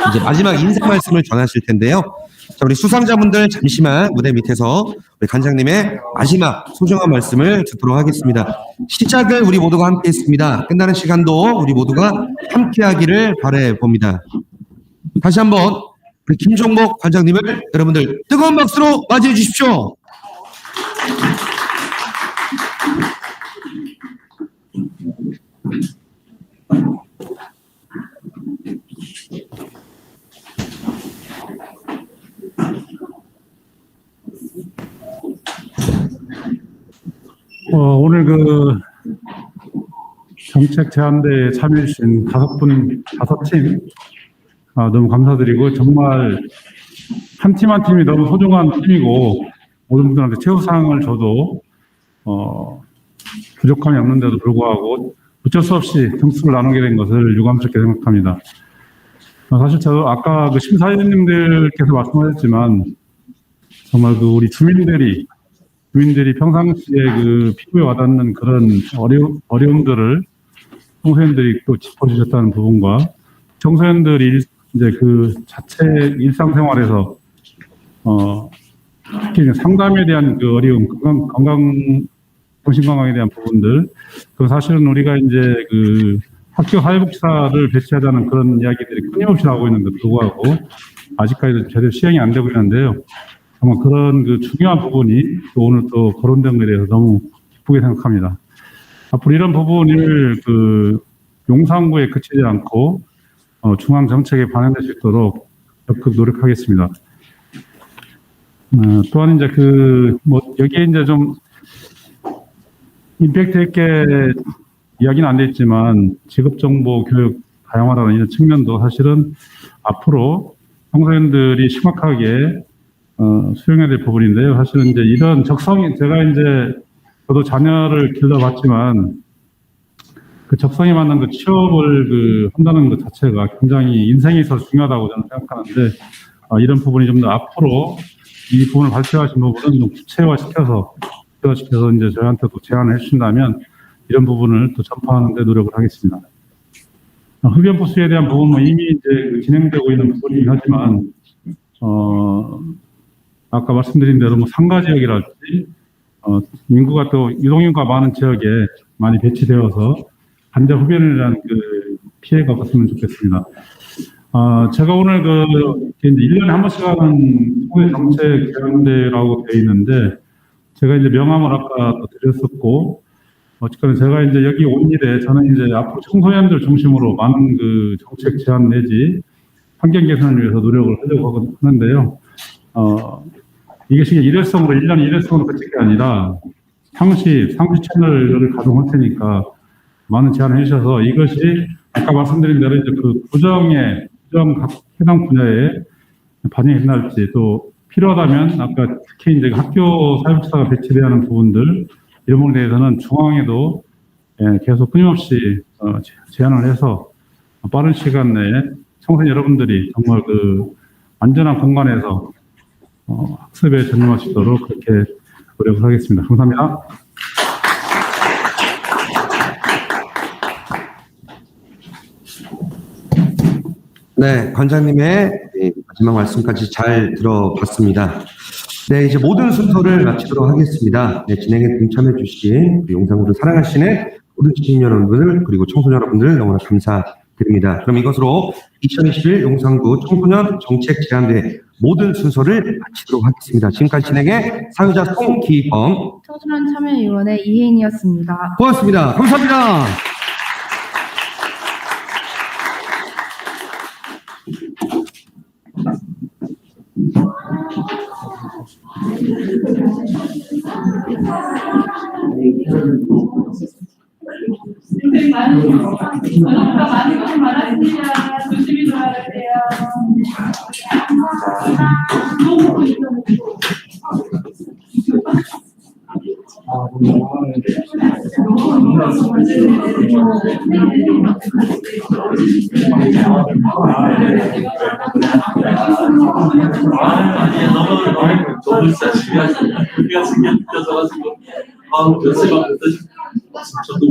이제 마지막 인사 말씀을 전하실 텐데요. 자, 우리 수상자분들 잠시만 무대 밑에서 우리 관장님의 마지막 소중한 말씀을 듣도록 하겠습니다. 시작을 우리 모두가 함께 했습니다. 끝나는 시간도 우리 모두가 함께 하기를 바라봅니다. 다시 한번 우리 김종목 관장님을 여러분들 뜨거운 박수로 맞이해 주십시오. 오늘 그 정책 제안대에 참여해주신 다섯 팀 너무 감사드리고 정말 한 팀 한 팀이 너무 소중한 팀이고 모든 분들한테 최우상을 줘도 부족함이 없는데도 불구하고 어쩔 수 없이 점수를 나누게 된 것을 유감스럽게 생각합니다. 사실 저도 아까 그 심사위원님들께서 말씀하셨지만 정말 그 우리 주민들이 평상시에 그 피부에 와닿는 그런 어려움들을 청소년들이 또 짚어주셨다는 부분과 청소년들이 이제 그 자체 일상생활에서 특히 상담에 대한 그 어려움, 정신건강에 대한 부분들, 그 사실은 우리가 이제 그 학교 사회복지사를 배치하자는 그런 이야기들이 끊임없이 나오고 있는데 불구하고 아직까지도 제대로 시행이 안 되고 있는데요. 정말 그런 그 중요한 부분이 또 오늘 또 거론된 것에 대해서 너무 기쁘게 생각합니다. 앞으로 이런 부분을 그 용산구에 그치지 않고 중앙 정책에 반영될 수 있도록 적극 노력하겠습니다. 또한 이제 여기에 이제 좀 임팩트 있게 이야기는 안 됐지만 직업정보 교육 다양화라는 이런 측면도 사실은 앞으로 청소년들이 심각하게 수용해야 될 부분인데요. 사실은 이제 이런 적성이, 제가 이제 저도 자녀를 길러봤지만 그 적성에 맞는 그 취업을 한다는 것 자체가 굉장히 인생에 있어서 중요하다고 저는 생각하는데 이런 부분이 좀 더 앞으로 이 부분을 발표하신 부분은 좀 구체화시켜서 이제 저희한테도 제안을 해주신다면 이런 부분을 또 전파하는 데 노력을 하겠습니다. 흡연부 수에 대한 부분은 이미 이제 진행되고 있는 부분이긴 하지만 아까 말씀드린 대로 상가 지역이랄지 인구가 또 유동인구가 많은 지역에 많이 배치되어서 반자 흡연이라는 그 피해가 없었으면 좋겠습니다. 제가 오늘 이제 1년에 한 번씩 하는 총회 정책 제안대라고 되어 있는데, 제가 이제 명함을 아까 또 드렸었고, 어쨌거나 제가 이제 여기 온 일에 저는 이제 앞으로 청소년들 중심으로 많은 정책 제안 내지 환경 개선을 위해서 노력을 하려고 하는데요. 이것이 일회성으로, 1년 일회성으로 끝이 게 아니라 상시 채널을 가동할 테니까 많은 제안을 해주셔서 이것이 아까 말씀드린 대로 이제 구정 각 해당 분야에 반영이 된다할지 또 필요하다면 아까 특히 이제 학교 사회복지사가 배치되어야 하는 부분들 이런 부분에 대해서는 중앙에도 계속 끊임없이 제안을 해서 빠른 시간 내에 청소년 여러분들이 정말 안전한 공간에서 학습에 전념할 수 있도록 그렇게 노력을 하겠습니다. 감사합니다. 네, 관장님의 마지막 말씀까지 잘 들어봤습니다. 네, 이제 모든 순서를 마치도록 하겠습니다. 네, 진행에 동참해주신 용산구를 사랑하시는 모든 시민 여러분들 그리고 청소년 여러분들 너무나 감사드립니다. 그럼 이것으로 2021 용산구 청소년 정책 제안대 모든 순서를 마치도록 하겠습니다. 지금까지 진행의 사회자 송기범 청소년 참여위원회 이혜인이었습니다. 고맙습니다. 감사합니다. 굉장히 많은 고생 많았습니다. 조심히 돌아가세요. 너무 진짜 신기하시네요. 신기한 게 느껴져가지고, 저도